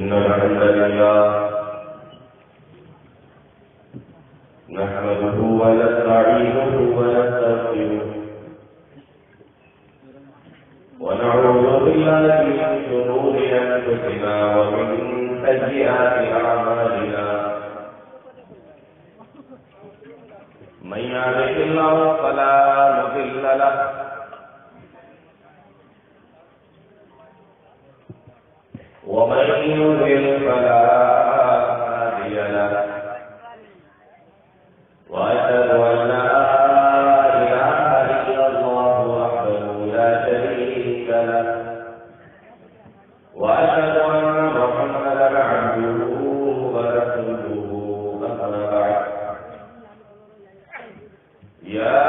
إن الحمد لله نحمده ونستعينه ونستغفره ونعوذ بالله من شرور أنفسنا ومن سيئات أعمالنا من يهده الله فلا مضل له ومن يضلل فلا هادي له وأشهد أن لا إله إلا الله وحده لا شريك له وأشهد أن محمدا عبده ورسوله أما بعد يا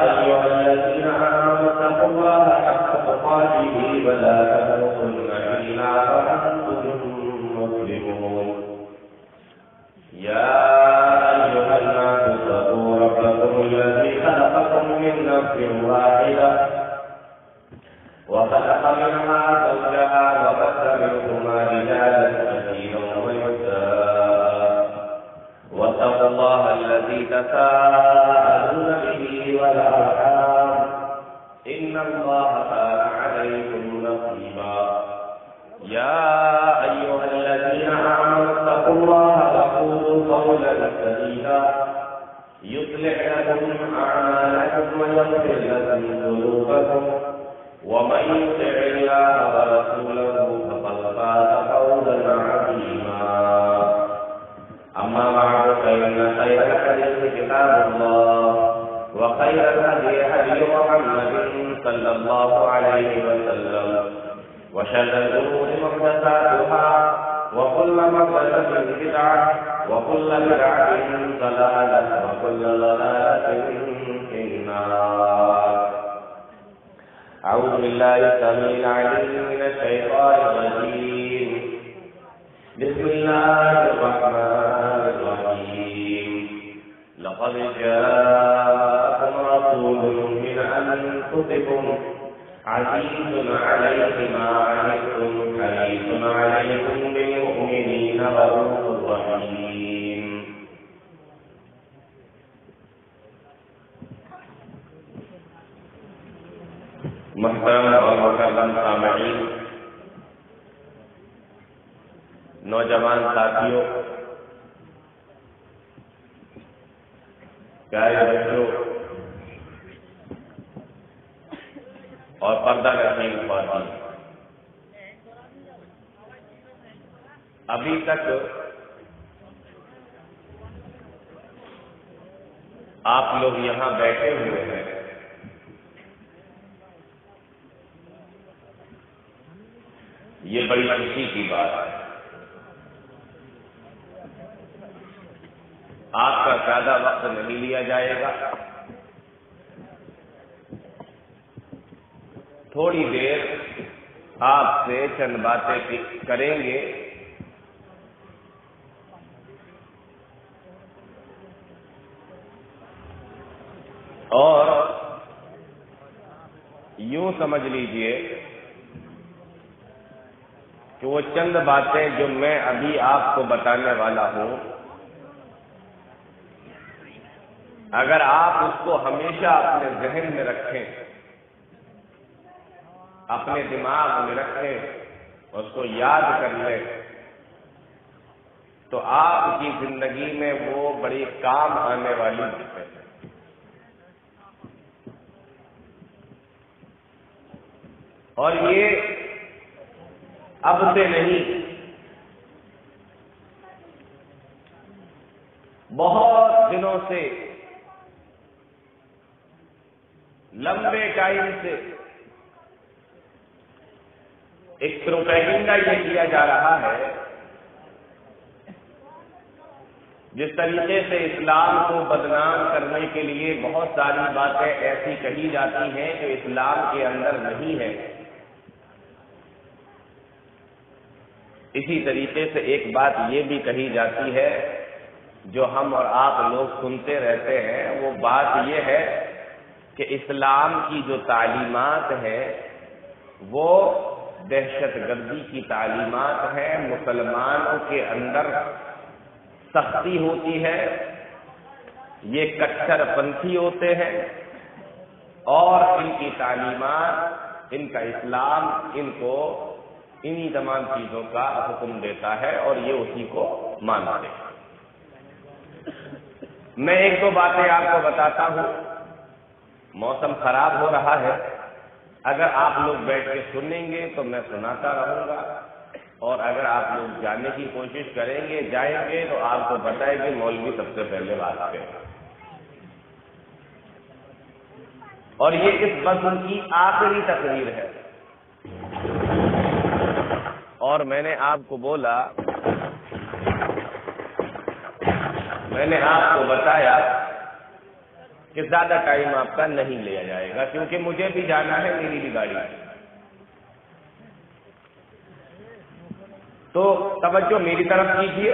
أيها الذين آمنوا اتقوا الله حق تقاته ولا تموتن إلا وأنتم مسلمون يا أيها الناس اتقوا ربكم الذي خلقكم من نفس واحدة وخلق منها زوجها وبث منهما رجالا كثيرا ونساء واتقوا الله الذي تساءلون به والأرحام إن الله كان عليكم رقيبا يا أيها الذين آمنوا اتقوا الله وقولوا قولا سديدا يصلح لكم أعمالكم ويغفر لكم ذنوبكم ومن يطع الله ورسوله فقد فاز فوزا عظيما أما بعد فإن خير الحديث كتاب الله وخير الهدي هدي محمد صلى الله عليه وسلم وشر الأمور محدثاتها وكل محدثة بدعة وكل بدعة ضلالة وكل ضلالة في النار. أعوذ بالله السميع العليم من الشيطان الرجيم. بسم الله الرحمن الرحيم. لقد جاءكم رسول من أنفسكم عزيز عليه ما عنتم حريص عليكم بالمؤمنين رؤوف رحيم. محترم اور مکرم سامعین، نوجوان ساتھیوں، پیارے بچوں اور پردہ رکھنے خواتین، ابھی تک آپ لوگ یہاں بیٹھے ہوئے ہیں، یہ بڑی خوشی کی بات ہے. آپ کا زیادہ وقت نہیں لیا جائے گا. تھوڑی دیر آپ سے چند باتیں کریں گے اور یوں سمجھ لیجئے کہ وہ چند باتیں جو میں ابھی آپ کو بتانے والا ہوں، اگر آپ اس کو ہمیشہ اپنے ذہن میں رکھیں، اپنے دماغ میں رکھیں، اس کو یاد کر لیں، تو آپ کی زندگی میں وہ بڑی کام آنے والی ہے. اور یہ اب سے نہیں، بہت دنوں سے، لمبے ٹائم سے ایک پروپیگنڈا یہ کیا جا رہا ہے. جس طریقے سے اسلام کو بدنام کرنے کے لیے بہت ساری باتیں ایسی کہی جاتی ہیں جو اسلام کے اندر نہیں ہے، اسی طریقے سے ایک بات یہ بھی کہی جاتی ہے جو ہم اور آپ لوگ سنتے رہتے ہیں، وہ بات یہ ہے کہ اسلام کی جو تعلیمات ہیں وہ دہشت گردی کی تعلیمات ہیں، مسلمانوں کے اندر سختی ہوتی ہے، یہ کٹر پنتھی ہوتے ہیں، اور ان کی تعلیمات، ان کا اسلام ان کو انہی تمام چیزوں کا حکم دیتا ہے اور یہ اسی کو مانتے ہیں۔ میں ایک دو باتیں آپ کو بتاتا ہوں۔ موسم خراب ہو رہا ہے، اگر آپ لوگ بیٹھ کے سنیں گے تو میں سناتا رہوں گا، اور اگر آپ لوگ جاننے کی کوشش کریں گے، جائیں گے، تو آپ کو بتائے کہ مولوی سب سے پہلے بات آئے گا۔ اور یہ اس بزم کی آخری تقریر ہے، اور میں نے آپ کو بولا، میں نے آپ کو بتایا کہ زیادہ ٹائم آپ کا نہیں لیا جائے گا، کیونکہ مجھے بھی جانا ہے، میری بھی گاڑی ہے۔ تو توجہ میری طرف کیجیے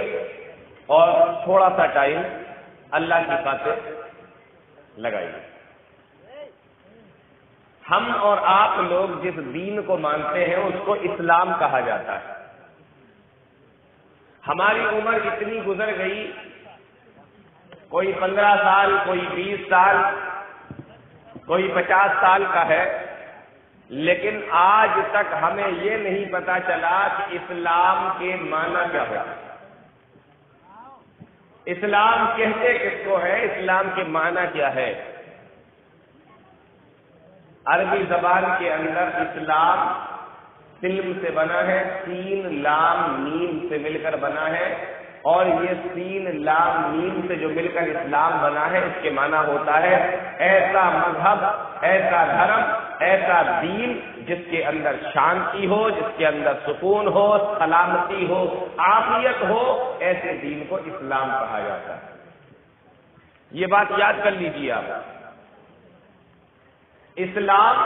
اور تھوڑا سا ٹائم اللہ کی خاطر لگائیے۔ ہم اور آپ لوگ جس دین کو مانتے ہیں اس کو اسلام کہا جاتا ہے۔ ہماری عمر اتنی گزر گئی، کوئی 15 سال، کوئی 20 سال، کوئی 50 سال کا ہے، لیکن آج تک ہمیں یہ نہیں پتا چلا کہ اسلام کے معنی کیا ہے، اسلام کہتے کس کو ہے، اسلام کے معنی کیا ہے۔ عربی زبان کے اندر اسلام سلم سے بنا ہے، سین لام میم سے مل کر بنا ہے، اور یہ سین لام میم سے جو مل کر اسلام بنا ہے، اس کے معنی ہوتا ہے ایسا مذہب، ایسا دھرم، ایسا دین جس کے اندر شانتی ہو، جس کے اندر سکون ہو، سلامتی ہو، عافیت ہو، ایسے دین کو اسلام کہا جاتا ہے۔ یہ بات یاد کر لیجیے آپ، اسلام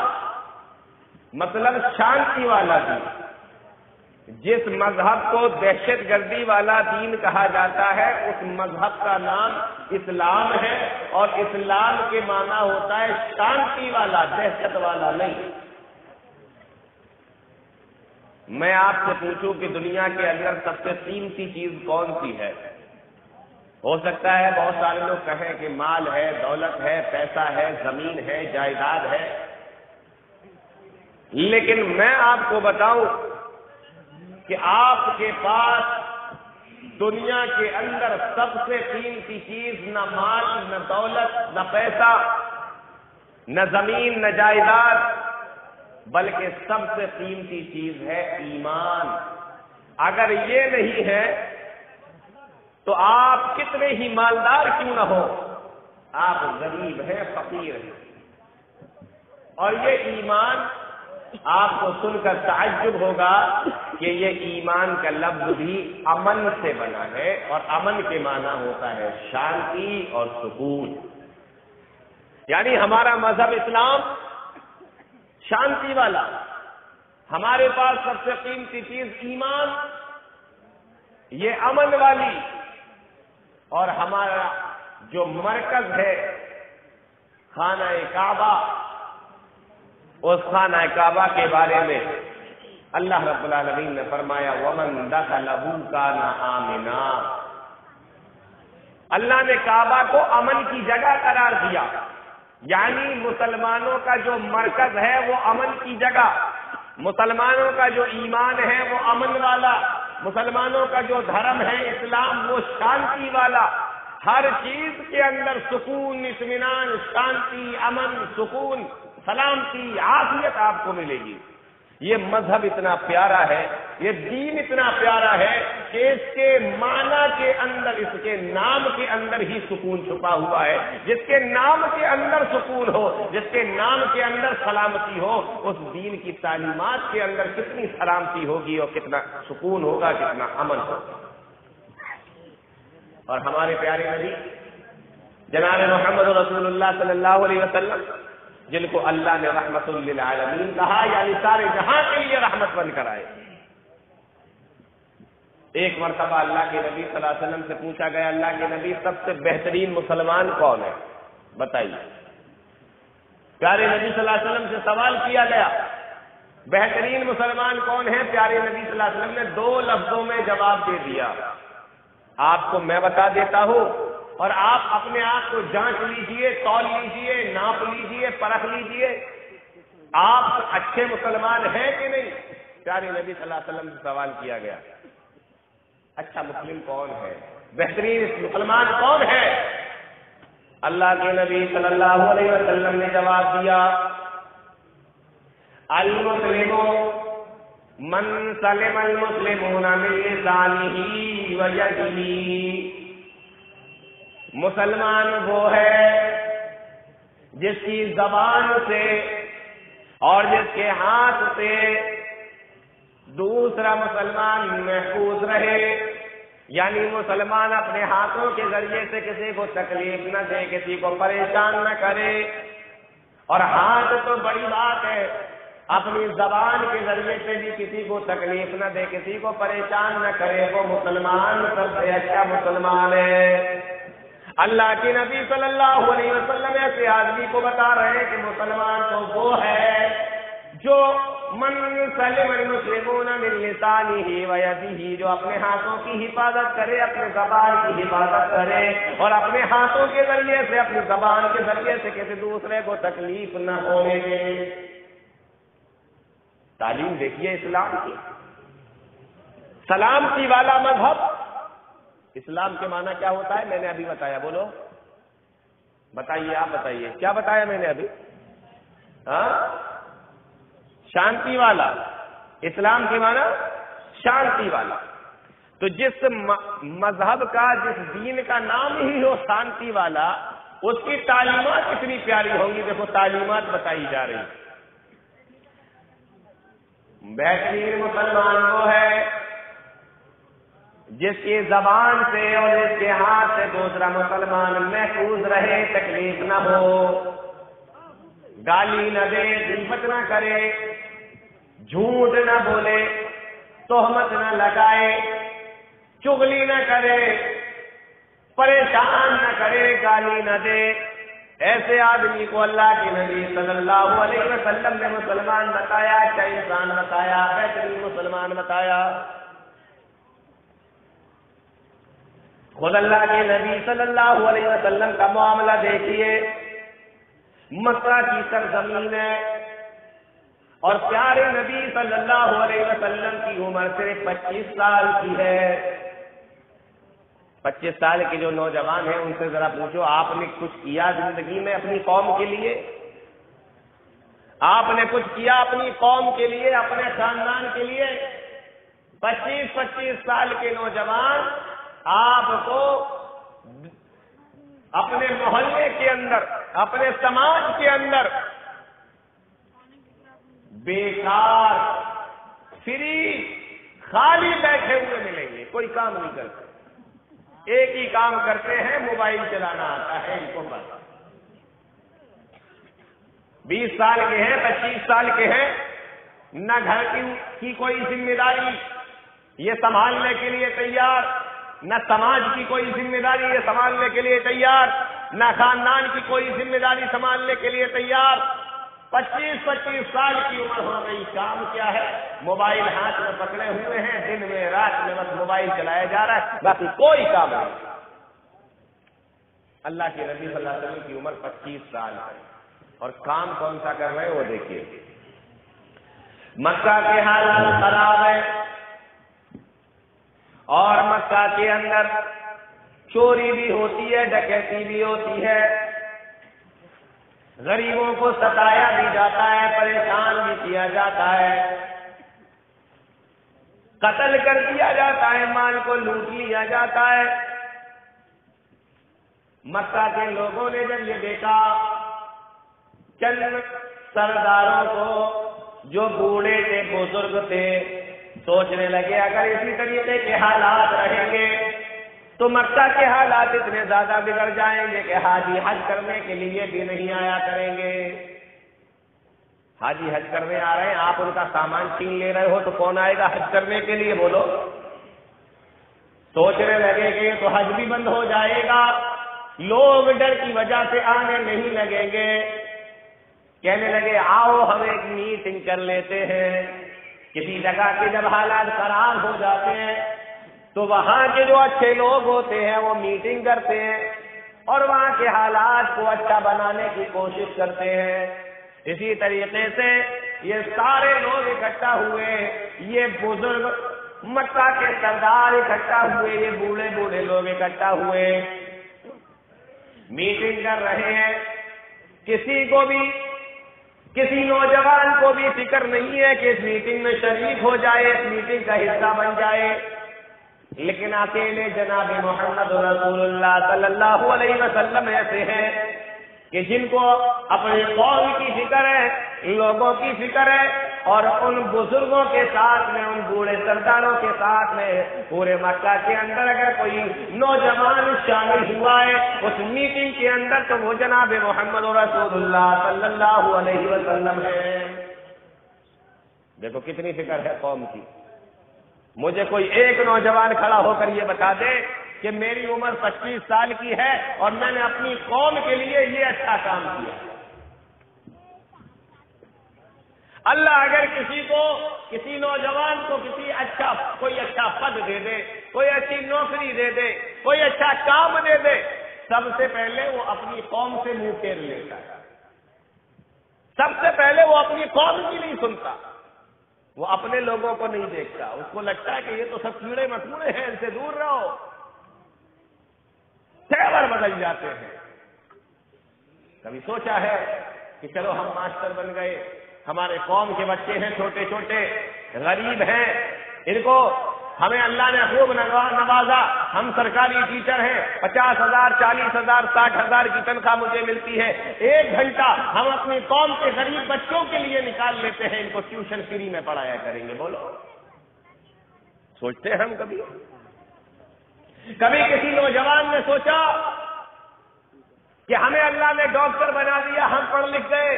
مطلب شانتی والا دین۔ جس مذہب کو دہشت گردی والا دین کہا جاتا ہے، اس مذہب کا نام اسلام ہے، اور اسلام کے معنی ہوتا ہے شانتی والا، دہشت والا نہیں۔ میں آپ سے پوچھوں کہ دنیا کے اندر سب سے قیمتی چیز کون سی ہے؟ ہو سکتا ہے بہت سارے لوگ کہیں کہ مال ہے، دولت ہے، پیسہ ہے، زمین ہے، جائیداد ہے، لیکن میں آپ کو بتاؤں کہ آپ کے پاس دنیا کے اندر سب سے قیمتی چیز نہ مال، نہ دولت، نہ پیسہ، نہ زمین، نہ جائیداد، بلکہ سب سے قیمتی چیز ہے ایمان۔ اگر یہ نہیں ہے تو آپ کتنے ہی مالدار کیوں نہ ہو، آپ غریب ہیں، فقیر ہیں۔ اور یہ ایمان آپ کو سن کر تعجب ہوگا کہ یہ ایمان کا لفظ بھی امن سے بنا ہے، اور امن کے معنی ہوتا ہے شانتی اور سکون۔ یعنی ہمارا مذہب اسلام شانتی والا، ہمارے پاس سب سے قیمتی چیز ایمان، یہ امن والی، اور ہمارا جو مرکز ہے خانہ کعبہ، اس خانہ کعبہ کے بارے میں اللہ رب العالمین نے فرمایا وَمَن دَخَلَهُ كَانَ آمِنًا۔ اللہ نے کعبہ کو امن کی جگہ قرار دیا، یعنی مسلمانوں کا جو مرکز ہے وہ امن کی جگہ، مسلمانوں کا جو ایمان ہے وہ امن والا، مسلمانوں کا جو دھرم ہے اسلام وہ شانتی والا، ہر چیز کے اندر سکون، اطمینان، شانتی، امن، سکون، سلامتی، عافیت آپ کو ملے گی۔ یہ مذہب اتنا پیارا ہے، یہ دین اتنا پیارا ہے کہ اس کے معنی کے اندر، اس کے نام کے اندر ہی سکون چھپا ہوا ہے۔ جس کے نام کے اندر سکون ہو، جس کے نام کے اندر سلامتی ہو، اس دین کی تعلیمات کے اندر کتنی سلامتی ہوگی اور کتنا سکون ہوگا، کتنا امن ہوگا۔ اور ہمارے پیارے نبی جناب محمد رسول اللہ صلی اللہ علیہ وسلم، جن کو اللہ نے رحمت للعالمین کہا، یعنی سارے جہاں کے لیے رحمت بن کر آئے، ایک مرتبہ اللہ کے نبی صلی اللہ علیہ وسلم سے پوچھا گیا، اللہ کے نبی سب سے بہترین مسلمان کون ہے بتائیے۔ پیارے نبی صلی اللہ علیہ وسلم سے سوال کیا گیا، بہترین مسلمان کون ہے؟ پیارے نبی صلی اللہ علیہ وسلم نے 2 لفظوں میں جواب دے دیا. آپ کو میں بتا دیتا ہوں اور آپ اپنے آپ کو جانچ لیجئے، تول لیجئے، ناپ لیجئے، پرکھ لیجئے، آپ اچھے مسلمان ہیں کہ نہیں؟ پیارے نبی صلی اللہ علیہ وسلم سے سوال کیا گیا اچھا مسلم کون ہے، بہترین مسلمان کون ہے؟ اللہ کے نبی صلی اللہ علیہ وسلم نے جواب دیا المسلم من سلم المسلمون من لسانہ ویدہ، مسلمان وہ ہے جس کی زبان سے اور جس کے ہاتھ سے دوسرا مسلمان محفوظ رہے. یعنی مسلمان اپنے ہاتھوں کے ذریعے سے کسی کو تکلیف نہ دے، کسی کو پریشان نہ کرے. اور ہاتھ تو بڑی بات ہے، اپنی زبان کے ذریعے سے بھی کسی کو تکلیف نہ دے، کسی کو پریشان نہ کرے، وہ مسلمان سب سے اچھا مسلمان ہے. اللہ کے نبی صلی اللہ علیہ وسلم ایسے آدمی کو بتا رہے ہیں کہ مسلمان تو وہ ہے جو من سلم المسلمون من لسانہ ویدہ، جو اپنے ہاتھوں کی حفاظت کرے، اپنے زبان کی حفاظت کرے اور اپنے ہاتھوں کے ذریعے سے، اپنی زبان کے ذریعے سے کسی دوسرے کو تکلیف نہ ہونے دے. تعلیم دیکھیے اسلام کی، سلامتی والا مذہب. اسلام کے معنی کیا ہوتا ہے؟ میں نے ابھی بتایا، بولو بتائیے، آپ بتائیے کیا بتایا میں نے ابھی؟ شانتی والا. اسلام کے معنی شانتی والا. تو جس مذہب کا، جس دین کا نام ہی ہو شانتی والا، اس کی تعلیمات کتنی پیاری ہوں گی. دیکھو تعلیمات بتائی جا رہی. بہترین مسلمان وہ ہے جس کی زبان سے اور جس کے ہاتھ سے دوسرا مسلمان محفوظ رہے، تکلیف نہ ہو، گالی نہ دے، غیبت نہ کرے، جھوٹ نہ بولے، تہمت نہ لگائے، چغلی نہ کرے، پریشان نہ کرے، گالی نہ دے. ایسے آدمی کو اللہ کے نبی صلی اللہ علیہ وسلم نے مسلمان بتایا، اچھا انسان بتایا، بہترین مسلمان بتایا. خود اللہ کے نبی صلی اللہ علیہ وسلم کا معاملہ دیکھیے. مکہ کی سرزمین ہے اور پیارے نبی صلی اللہ علیہ وسلم کی عمر صرف 25 سال کی ہے. 25 سال کے جو نوجوان ہیں ان سے ذرا پوچھو آپ نے کچھ کیا زندگی میں اپنی قوم کے لیے؟ آپ نے کچھ کیا اپنی قوم کے لیے، اپنے خاندان کے لیے؟ 25 سال کے نوجوان آپ کو اپنے محلے کے اندر، اپنے سماج کے اندر بیکار، فری، خالی بیٹھے ہوئے ملیں گے. کوئی کام نہیں کرتے. ایک ہی کام کرتے ہیں، موبائل چلانا آتا ہے ان کو بس. 20 سال کے ہیں، 25 سال کے ہیں، نہ گھر کی کوئی ذمہ داری یہ سنبھالنے کے لیے تیار، نہ سماج کی کوئی ذمہ داری یہ سنبھالنے کے لیے تیار، نہ خاندان کی کوئی ذمہ داری سنبھالنے کے لیے تیار. 25 سال کی عمر ہو گئی. کام کیا ہے؟ موبائل ہاتھ میں پکڑے ہوئے ہیں، دن میں رات میں بس موبائل چلایا جا رہا ہے، باقی کوئی کام نہیں. اللہ کے نبی صلی اللہ علیہ وسلم کی عمر 25 سال ہے اور کام کون سا کر رہے ہیں وہ دیکھیے. مکہ کے حالات خراب ہے اور مکہ کے اندر چوری بھی ہوتی ہے، ڈکیتی بھی ہوتی ہے، غریبوں کو ستایا بھی جاتا ہے، پریشان بھی کیا جاتا ہے، قتل کر دیا جاتا ہے، مال کو لوٹ لیا جاتا ہے. مکہ کے لوگوں نے جب یہ دیکھا، چند سرداروں کو جو بوڑھے تھے، بزرگ تھے، سوچنے لگے اگر اسی طریقے کے حالات رہیں گے تو مکہ کے حالات اتنے زیادہ بگڑ جائیں گے کہ حاجی حج کرنے کے لیے بھی نہیں آیا کریں گے. حاجی حج کرنے آ رہے ہیں، آپ ان کا سامان چھین لے رہے ہو تو کون آئے گا حج کرنے کے لیے؟ بولو. سوچنے لگے کہ تو حج بھی بند ہو جائے گا، لوگ ڈر کی وجہ سے آنے نہیں لگیں گے. کہنے لگے آؤ ہم ایک میٹنگ کر لیتے ہیں. کسی جگہ کے جب حالات خراب ہو جاتے ہیں تو وہاں کے جو اچھے لوگ ہوتے ہیں وہ میٹنگ کرتے ہیں اور وہاں کے حالات کو اچھا بنانے کی کوشش کرتے ہیں. اسی طریقے سے یہ سارے لوگ اکٹھا ہوئے, یہ بزرگ مکہ کے سردار اکٹھا ہوئے, یہ بوڑھے بوڑھے لوگ اکٹھا ہوئے, میٹنگ کر رہے ہیں. کسی کو بھی, کسی نوجوان کو بھی فکر نہیں ہے کہ اس میٹنگ میں شریک ہو جائے, اس میٹنگ کا حصہ بن جائے. لیکن اکیلے جناب محمد رسول اللہ صلی اللہ علیہ وسلم ایسے ہیں کہ جن کو اپنے قوم کی فکر ہے, لوگوں کی فکر ہے, اور ان بزرگوں کے ساتھ میں, ان بوڑھے سرداروں کے ساتھ میں پورے مکہ کے اندر اگر کوئی نوجوان شامل ہوا ہے اس میٹنگ کے اندر تو وہ جناب محمد رسول اللہ صلی اللہ علیہ وسلم ہے. دیکھو کتنی فکر ہے قوم کی. مجھے کوئی ایک نوجوان کھڑا ہو کر یہ بتا دے کہ میری عمر 25 سال کی ہے اور میں نے اپنی قوم کے لیے یہ اچھا کام کیا. اللہ اگر کسی کو, کسی نوجوان کو کوئی اچھا پد دے دے, کوئی اچھی نوکری دے دے, کوئی اچھا کام دے دے, سب سے پہلے وہ اپنی قوم سے منہ پھیر لیتا ہے. سب سے پہلے وہ اپنی قوم کی نہیں سنتا, وہ اپنے لوگوں کو نہیں دیکھتا. اس کو لگتا ہے کہ یہ تو سب کیڑے مکوڑے ہیں, ان سے دور رہو. تیور بدل جاتے ہیں. کبھی سوچا ہے کہ چلو ہم ماسٹر بن گئے, ہمارے قوم کے بچے ہیں چھوٹے چھوٹے, غریب ہیں, ان کو ہمیں اللہ نے خوب نوازا, ہم سرکاری ٹیچر ہیں, 50,000 40,000 60,000 کی تنخواہ مجھے ملتی ہے, 1 گھنٹہ ہم اپنی قوم کے غریب بچوں کے لیے نکال لیتے ہیں, ان کو ٹیوشن فری میں پڑھایا کریں گے. بولو سوچتے ہیں ہم کبھی کسی نوجوان نے سوچا کہ ہمیں اللہ نے ڈاکٹر بنا دیا, ہم پڑھ لکھ گئے,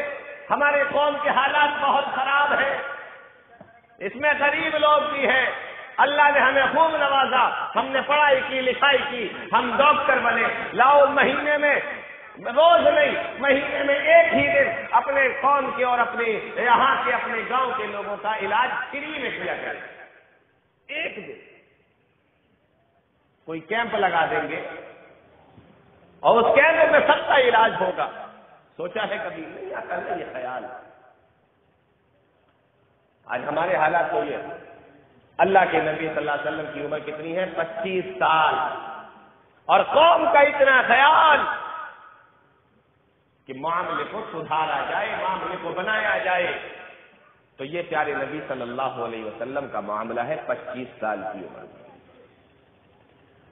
ہمارے قوم کے حالات بہت خراب ہیں, اس میں غریب لوگ بھی ہیں, اللہ نے ہمیں خوب نوازا, ہم نے پڑھائی کی لکھائی کی, ہم ڈاکٹر بنے, لاؤ مہینے میں, روز نہیں مہینے میں 1 ہی دن اپنے قوم کے اور اپنے یہاں کے اپنے گاؤں کے لوگوں کا علاج فری میں کیا جائے. 1 دن کوئی کیمپ لگا دیں گے اور اس کیمپ میں سب کا علاج ہوگا. سوچا ہے کبھی نہیں آتا ہے یہ خیال. آج ہمارے حالات تو یہ, اللہ کے نبی صلی اللہ علیہ وسلم کی عمر کتنی ہے, 25 سال, اور قوم کا اتنا خیال کہ معاملے کو سدھارا جائے, معاملے کو بنایا جائے. تو یہ پیارے نبی صلی اللہ علیہ وسلم کا معاملہ ہے 25 سال کی عمر.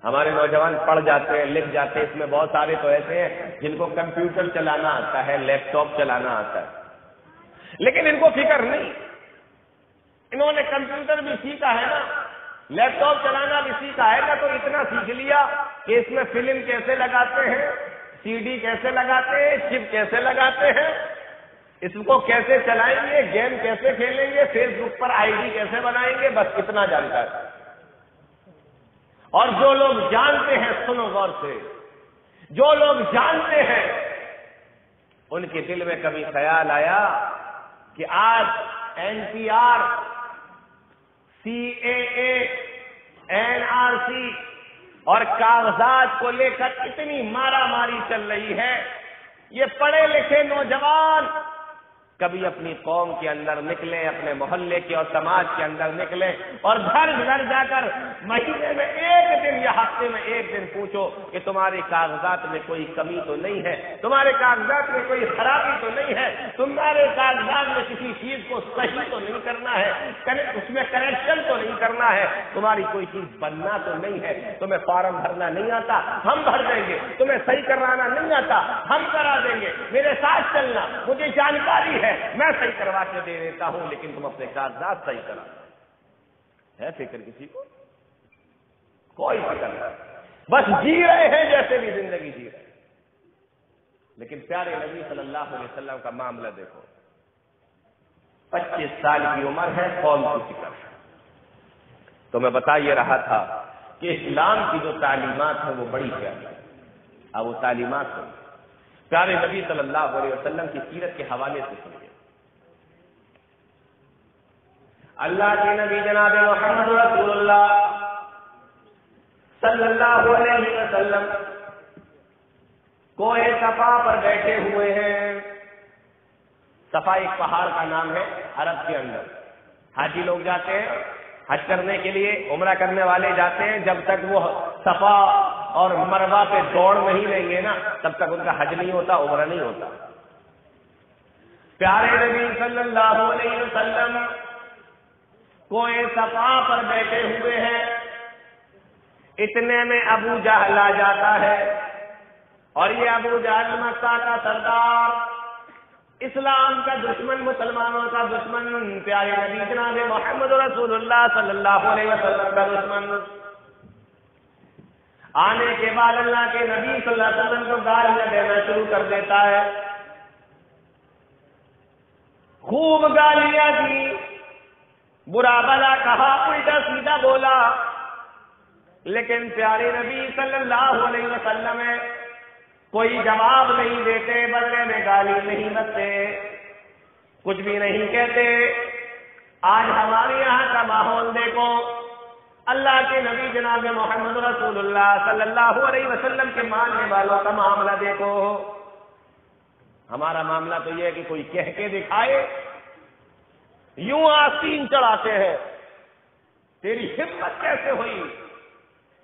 ہمارے نوجوان پڑھ جاتے ہیں, لکھ جاتے ہیں, اس میں بہت سارے تو ایسے ہیں جن کو کمپیوٹر چلانا آتا ہے, لیپ ٹاپ چلانا آتا ہے, لیکن ان کو فکر نہیں. انہوں نے کمپیوٹر بھی سیکھا ہے نا, لیپ ٹاپ چلانا بھی سیکھا ہے نا, تو اتنا سیکھ لیا کہ اس میں فلم کیسے لگاتے ہیں, CD کیسے لگاتے ہیں, چپ کیسے لگاتے ہیں, اس کو کیسے چلائیں گے, گیم کیسے کھیلیں گے, فیس بک پر ID کیسے بنائیں گے, بس اتنا جانتا ہے. اور جو لوگ جانتے ہیں, سنو غور سے, جو لوگ جانتے ہیں ان کے دل میں کبھی خیال آیا کہ آج NPR, CAA, NRC اور کاغذات کو لے کر اتنی مارا ماری چل رہی ہے, یہ پڑھے لکھے نوجوان کبھی اپنی قوم کے اندر نکلیں, اپنے محلے کے اور سماج کے اندر نکلیں اور گھر گھر جا کر مہینے میں 1 دن یا ہفتے میں 1 دن پوچھو کہ تمہارے کاغذات میں کوئی کمی تو نہیں ہے, تمہارے کاغذات میں کوئی خرابی تو نہیں ہے, تمہارے کاغذات میں کسی چیز کو صحیح تو نہیں کرنا ہے, اس میں کریکشن تو نہیں کرنا ہے, تمہاری کوئی چیز بننا تو نہیں ہے, تمہیں فارم بھرنا نہیں آتا, ہم بھر دیں گے, تمہیں صحیح کرانا نہیں آتا, ہم کرا دیں گے, میرے ساتھ چلنا, مجھے جانکاری ہے, میں صحیح کروا کے دے دیتا ہوں, لیکن تم اپنے کاغذات صحیح کرا. ہے فکر کسی کو؟ کوئی فکر نہیں, بس جی رہے ہیں جیسے بھی زندگی جی رہے. لیکن پیارے نبی صلی اللہ علیہ وسلم کا معاملہ دیکھو, 25 سال کی عمر ہے, قوم کی فکر ہے. تو میں بتا یہ رہا تھا کہ اسلام کی جو تعلیمات ہیں وہ بڑی پیاری ہے. اب وہ تعلیمات ہیں, پیارے نبی صلی اللہ علیہ وسلم کی سیرت کے حوالے سے سنیے۔ اللہ کے نبی جناب محمد رسول اللہ صلی اللہ علیہ وسلم کوہ صفا پر بیٹھے ہوئے ہیں۔ صفا ایک پہاڑ کا نام ہے عرب کے اندر۔ حاجی لوگ جاتے ہیں حج کرنے کے لیے، عمرہ کرنے والے جاتے ہیں، جب تک وہ صفا اور مروہ پہ دوڑ نہیں لیں گے نا تب تک ان کا حج نہیں ہوتا، عمرہ نہیں ہوتا۔ پیارے نبی صلی اللہ علیہ وسلم کوہ صفا پر بیٹھے ہوئے ہیں، اتنے میں ابو جہل آ جاتا ہے، اور یہ ابو جہل مکہ کا سردار، اسلام کا دشمن، مسلمانوں کا دشمن، پیارے نبی جناب محمد رسول اللہ صلی اللہ علیہ وسلم کا دشمن، آنے کے بعد اللہ کے نبی صلی اللہ علیہ وسلم کو گالیاں دینا شروع کر دیتا ہے۔ خوب گالیاں دی، برا بلا کہا، الٹا سیدھا بولا، لیکن پیارے نبی صلی اللہ علیہ وسلم کوئی جواب نہیں دیتے، بدلے میں گالی نہیں بکتے، کچھ بھی نہیں کہتے۔ آج ہمارے یہاں کا ماحول دیکھو، اللہ کے نبی جناب محمد رسول اللہ صلی اللہ علیہ وسلم کے ماننے والوں کا معاملہ دیکھو۔ ہمارا معاملہ تو یہ ہے کہ کوئی کہہ کے دکھائے، یوں آستین چڑھاتے ہیں، تیری ہمت کیسے ہوئی،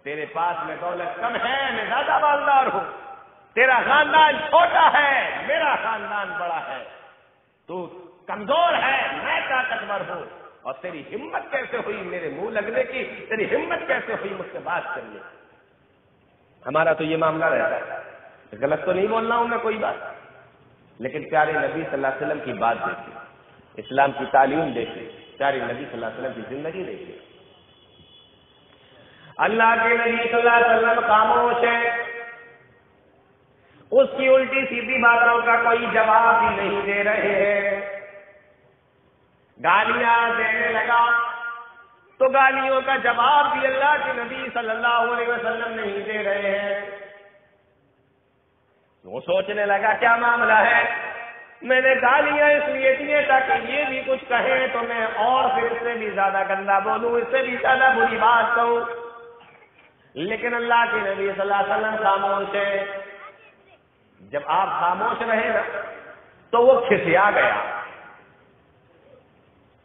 تیرے پاس میں دولت کم ہے، میں زیادہ مالدار ہوں، تیرا خاندان چھوٹا ہے، میرا خاندان بڑا ہے، تو کمزور ہے، میں طاقتور ہوں، اور تیری ہمت کیسے ہوئی میرے منہ لگنے کی، تیری ہمت کیسے ہوئی مجھ سے بات کرنے۔ ہمارا تو یہ معاملہ رہتا ہے، غلط تو نہیں بول رہا ہوں میں کوئی بات، لیکن پیارے نبی صلی اللہ علیہ وسلم کی بات دیکھیے، اسلام کی تعلیم دیکھیے، پیارے نبی صلی اللہ علیہ وسلم کی زندگی دیکھیے۔ اللہ کے نبی صلی اللہ علیہ وسلم خاموش ہے، اس کی الٹی سیدھی باتوں کا کوئی جواب بھی نہیں دے رہے ہیں۔ گالیاں دینے لگا تو گالیوں کا جواب بھی اللہ کے نبی صلی اللہ علیہ وسلم نہیں دے رہے ہیں۔ وہ سوچنے لگا کیا معاملہ ہے، میں نے گالیاں اس لیے دیے تاکہ یہ بھی کچھ کہے تو میں اور پھر اس سے بھی زیادہ گندا بولوں، اس سے بھی زیادہ بری بات کہوں، لیکن اللہ کے نبی صلی اللہ علیہ وسلم خاموش ہے۔ جب آپ خاموش رہے نا تو وہ کھسیا گیا،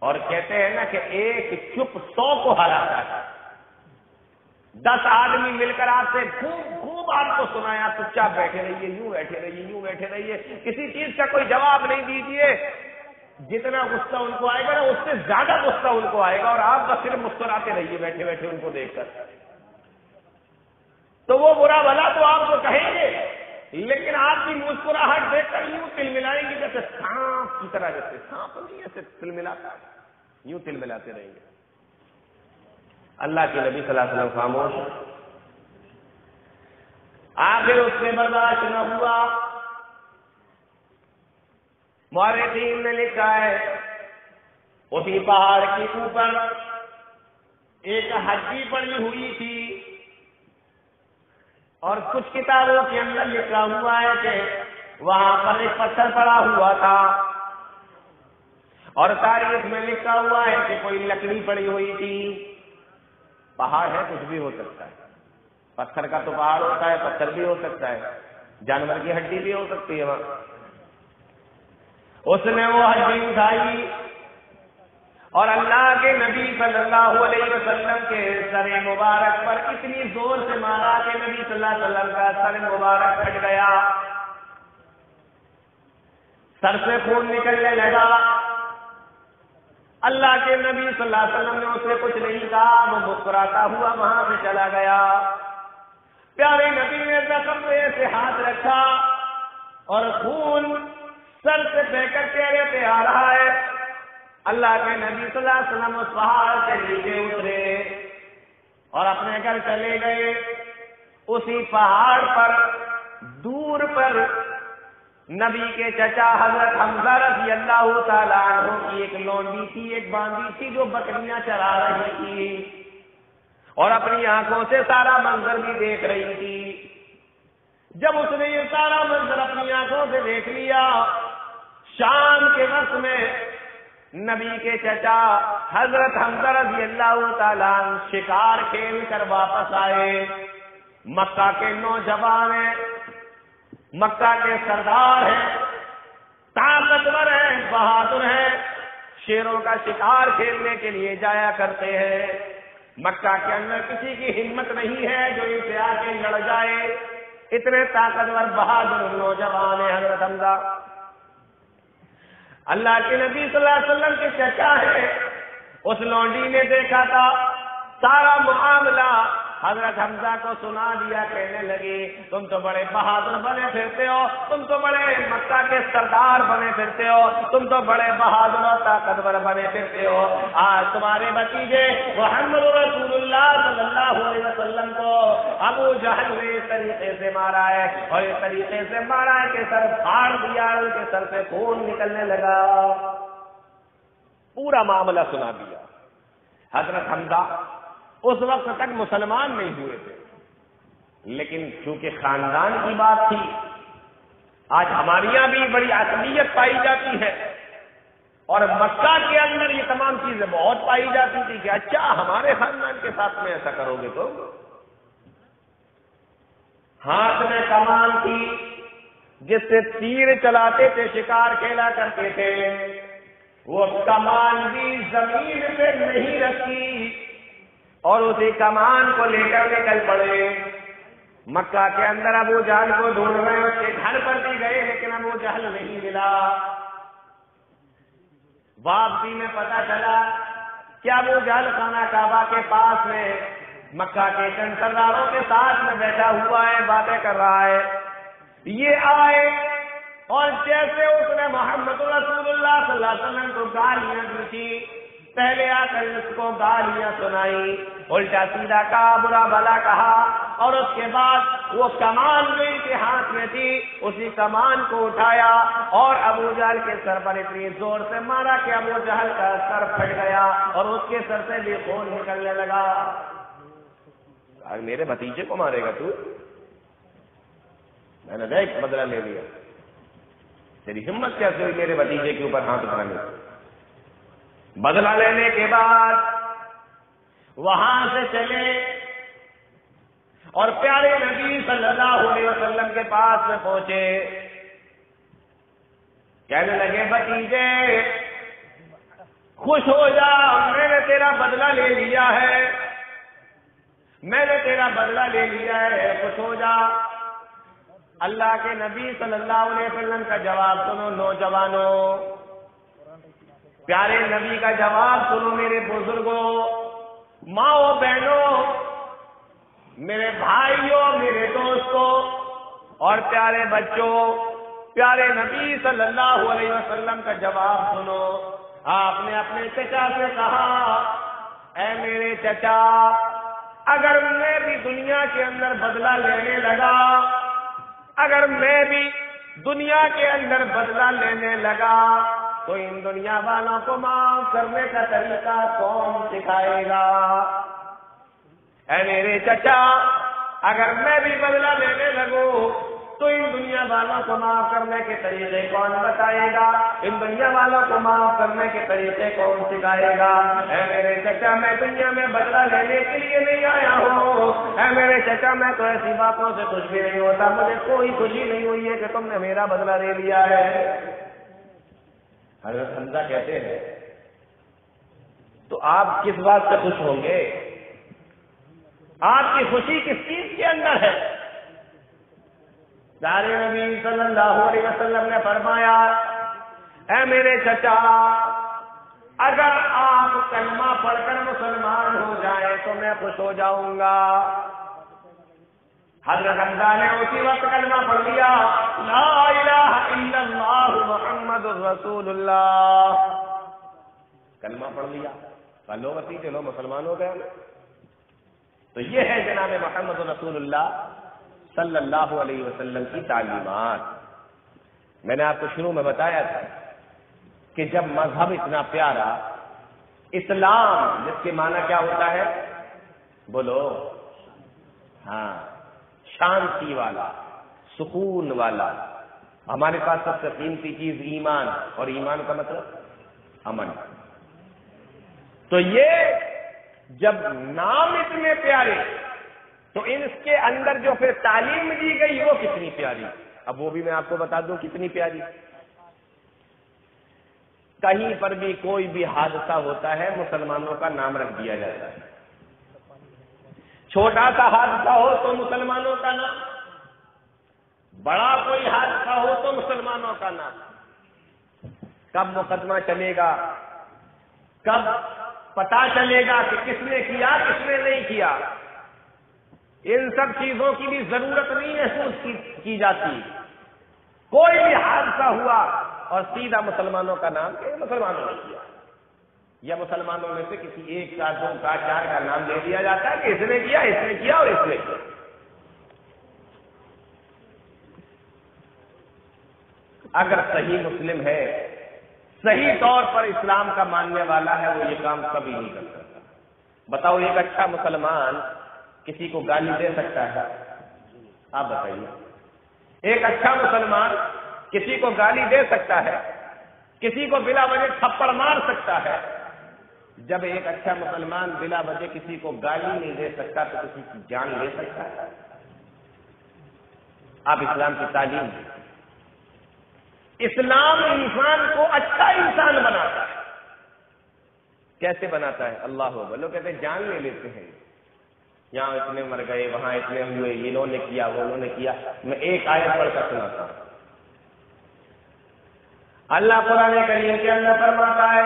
اور کہتے ہیں نا کہ ایک چپ 100 کو ہراتا ہے۔ 10 آدمی مل کر آپ سے خوب آپ کو سنایا، آپ چپ چاپ بیٹھے رہیے، یوں بیٹھے رہیے، یوں بیٹھے رہیے، کسی چیز کا کوئی جواب نہیں دیجیے، جتنا غصہ ان کو آئے گا نا اس سے زیادہ غصہ ان کو آئے گا، اور آپ بس صرف مسکراتے رہیے بیٹھے بیٹھے ان کو دیکھ کر۔ تو وہ برا بھلا تو آپ کو کہیں گے، لیکن آپ کی مسکراہٹ دیکھ کر یوں تل ملائیں گے جیسے سانپ کی طرح، جیسے سانپ نہیں ایسے تل ملاتا، یوں تل ملاتے رہیں گے۔ اللہ کے نبی صلی اللہ علیہ وسلم خاموش، آخر اس سے برداشت نہ ہوا۔ مورخین نے لکھا ہے اسی پہاڑ کے اوپر ایک ہڈی پڑی ہوئی تھی، اور کچھ کتابوں کے اندر لکھا ہوا ہے کہ وہاں پر ایک پتھر پڑا ہوا تھا، اور تاریخ میں لکھا ہوا ہے کہ کوئی لکڑی پڑی ہوئی تھی۔ پہاڑ ہے، کچھ بھی ہو سکتا ہے، پتھر کا تو پہاڑ ہوتا ہے، پتھر بھی ہو سکتا ہے، جانور کی ہڈی بھی ہو سکتی ہے وہاں۔ اس نے وہ ہڈی اٹھائی اور اللہ کے نبی صلی اللہ علیہ وسلم کے سر مبارک پر اتنی زور سے مارا کہ نبی صلی اللہ علیہ وسلم کا سر مبارک پھٹ گیا، سر سے خون نکلنے لگا۔ اللہ کے نبی صلی اللہ علیہ وسلم نے اس سے کچھ نہیں کہا، وہ مسکراتا ہوا وہاں سے چلا گیا۔ پیارے نبی نے زخم پہ سے ہاتھ رکھا اور خون سر سے بہ کر چہرے پہ آ رہا ہے۔ اللہ کے نبی صلی اللہ علیہ وسلم اس پہاڑ سے نیچے اترے اور اپنے گھر چلے گئے۔ اسی پہاڑ پر دور پر نبی کے چچا حضرت حمزہ رضی اللہ تعالیٰ عنہ کی ایک لونڈی تھی، ایک باندی تھی جو بکریاں چرا رہی تھی اور اپنی آنکھوں سے سارا منظر بھی دیکھ رہی تھی۔ جب اس نے یہ سارا منظر اپنی آنکھوں سے دیکھ لیا، شام کے وقت میں نبی کے چچا حضرت حمزہ رضی اللہ تعالیٰ شکار کھیل کر واپس آئے۔ مکہ کے نوجوان ہیں، مکہ کے سردار ہیں، طاقتور ہیں، بہادر ہیں، شیروں کا شکار کھیلنے کے لیے جایا کرتے ہیں۔ مکہ کے اندر کسی کی ہمت نہیں ہے جو ان سے آ کے لڑ جائے، اتنے طاقتور بہادر نوجوان ہیں حضرت حمزہ۔ اللہ کے نبی صلی اللہ علیہ وسلم کے چچا ہے، اس لونڈی نے دیکھا تھا سارا معاملہ، حضرت حمزہ کو سنا دیا، کہنے لگی تم تو بڑے بہادر بنے پھرتے ہو، تم تو بڑے مکہ کے سردار بنے پھرتے ہو، تم تو بڑے بہادر اور طاقتور بنے پھرتے ہو، آج تمہارے بتیجے محمد رسول اللہ صلی اللہ علیہ وسلم کو ابو جہل نے اس طریقے سے مارا ہے، اور اس طریقے سے مارا ہے کہ سر پھاڑ دیا، ان کے سر سے خون نکلنے لگا، پورا معاملہ سنا دیا۔ حضرت حمزہ اس وقت تک مسلمان نہیں ہوئے تھے، لیکن چونکہ خاندان کی بات تھی، آج ہمارے یہاں بھی بڑی عصبیت پائی جاتی ہے، اور مکہ کے اندر یہ تمام چیزیں بہت پائی جاتی تھی کہ اچھا ہمارے خاندان کے ساتھ میں ایسا کرو گے تو۔ ہاتھ میں کمان تھی جس سے تیر چلاتے تھے، شکار کھیلا کرتے تھے، وہ کمان بھی زمین پہ نہیں رکھی اور اسی کمان کو لے کر نکل پڑے۔ مکہ کے اندر ابو جہل کو ڈھونڈ رہے، اس کے گھر پر بھی گئے لیکن ابو جہل نہیں ملا۔ واپسی میں پتا چلا کہ ابو جہل خانہ کعبہ کے پاس میں مکہ کے چند سرداروں کے ساتھ میں بیٹھا ہوا ہے، باتیں کر رہا ہے۔ یہ آئے اور جیسے اس نے محمد رسول اللہ صلی اللہ علیہ وسلم کو گالیاں دی تھی، پہلے آ کر اس کو گالیاں سنائی، الٹا سیدھا کہا، برا بھلا کہا، اور اس کے بعد وہ کمان جو ان کے ہاتھ میں تھی اسی کمان کو اٹھایا اور ابو جہل کے سر پر اتنی زور سے مارا کہ ابو جہل کا سر پھٹ گیا اور اس کے سر سے بھی خون نکلنے لگا۔ میرے بھتیجے کو مارے گا تو؟ میں نے دیکھ بدلہ لے لیا، تیری ہمت کیسے ہوئی میرے بھتیجے کے اوپر ہاتھ اٹھانے؟ بدلہ لینے کے بعد وہاں سے چلے اور پیارے نبی صلی اللہ علیہ وسلم کے پاس میں پہنچے، کہنے لگے بھتیجے خوش ہو جا، میں نے تیرا بدلہ لے لیا ہے، میں نے تیرا بدلہ لے لیا ہے، خوش ہو جا۔ اللہ کے نبی صلی اللہ علیہ وسلم کا جواب سنو نوجوانوں، پیارے نبی کا جواب سنو میرے بزرگوں، ماؤں بہنوں، میرے بھائیوں، میرے دوستوں اور پیارے بچوں، پیارے نبی صلی اللہ علیہ وسلم کا جواب سنو۔ آپ نے اپنے چچا سے کہا، اے میرے چچا، اگر میں بھی دنیا کے اندر بدلہ لینے لگا، اگر میں بھی دنیا کے اندر بدلہ لینے لگا تو ان دنیا والوں کو معاف کرنے کا طریقہ کون سکھائے گا؟ اے میرے چچا، اگر میں بھی بدلہ لینے لگوں تو ان دنیا والوں کو معاف کرنے کے طریقے کون بتائے گا؟ ان دنیا والوں کو معاف کرنے کے طریقے کون سکھائے گا؟ اے میرے چچا، میں دنیا میں بدلہ لینے کے لیے نہیں آیا ہوں، اے میرے چچا، میں تو ایسی باتوں سے خوش بھی نہیں ہوتا، مجھے کوئی خوشی نہیں ہوئی ہے کہ تم نے میرا بدلہ لے لیا ہے۔ حضرت حمزہ کہتے ہیں تو آپ کس بات سے خوش ہوں گے؟ آپ کی خوشی کس چیز کے اندر ہے؟ پیارے نبی صلی اللہ علیہ وسلم نے فرمایا، اے میرے چچا، اگر آپ کلمہ پڑھ کر مسلمان ہو جائیں تو میں خوش ہو جاؤں گا۔ حضرت حمزہ نے اسی وقت کلمہ پڑھ لیا، لا الہ الا اللہ محمد الرسول اللہ، کلمہ پڑھ لیا، لو وسیع چلو مسلمان ہو گئے۔ تو یہ ہے جناب محمد رسول اللہ صلی اللہ علیہ وسلم کی تعلیمات۔ میں نے آپ کو شروع میں بتایا تھا کہ جب مذہب اتنا پیارا، اسلام جس کے معنی کیا ہوتا ہے؟ بولو، ہاں، شانتی والا، سکون والا. ہمارے پاس سب سے قیمتی چیز ایمان، اور ایمان کا مطلب امن. تو یہ جب نام اتنے پیارے تو ان کے اندر جو پھر تعلیم دی گئی وہ کتنی پیاری. اب وہ بھی میں آپ کو بتا دوں کتنی پیاری. کہیں پر بھی کوئی بھی حادثہ ہوتا ہے مسلمانوں کا نام رکھ دیا جاتا ہے. چھوٹا سا حادثہ ہو تو مسلمانوں کا نام، بڑا کوئی حادثہ ہو تو مسلمانوں کا نام. کب مقدمہ چلے گا، کب پتا چلے گا کہ کس نے کیا کس نے نہیں کیا، ان سب چیزوں کی بھی ضرورت نہیں محسوس کی جاتی. کوئی بھی حادثہ ہوا اور سیدھا مسلمانوں کا نام کہ مسلمانوں نے کیا، یا مسلمانوں میں سے کسی ایک کا، دو کا، چار کا نام دے دیا جاتا ہے کہ اس نے کیا اور اس نے کیا. اگر صحیح مسلم ہے، صحیح طور پر اسلام کا ماننے والا ہے، وہ یہ کام کبھی نہیں کر سکتا. بتاؤ ایک اچھا مسلمان کسی کو گالی دے سکتا ہے؟ آپ بتائیے. ایک اچھا مسلمان کسی کو گالی دے سکتا ہے؟ کسی کو بلا وجہ تھپڑ مار سکتا ہے؟ جب ایک اچھا مسلمان بلا وجہ کسی کو گالی نہیں دے سکتا تو کسی کی جان لے سکتا ہے؟ آپ اسلام کی تعلیم دیں. اسلام انسان کو اچھا انسان بناتا ہے. کیسے بناتا ہے؟ اللہ اکبر. لوگ کہتے ہیں جان لے لیتے ہیں، یہاں اتنے مر گئے، وہاں اتنے ہوئے، انہوں نے کیا وہ انہوں نے کیا. میں ایک آیت پڑھ کر سناتا ہوں. اللہ قرآن کریم کے اندر فرماتا ہے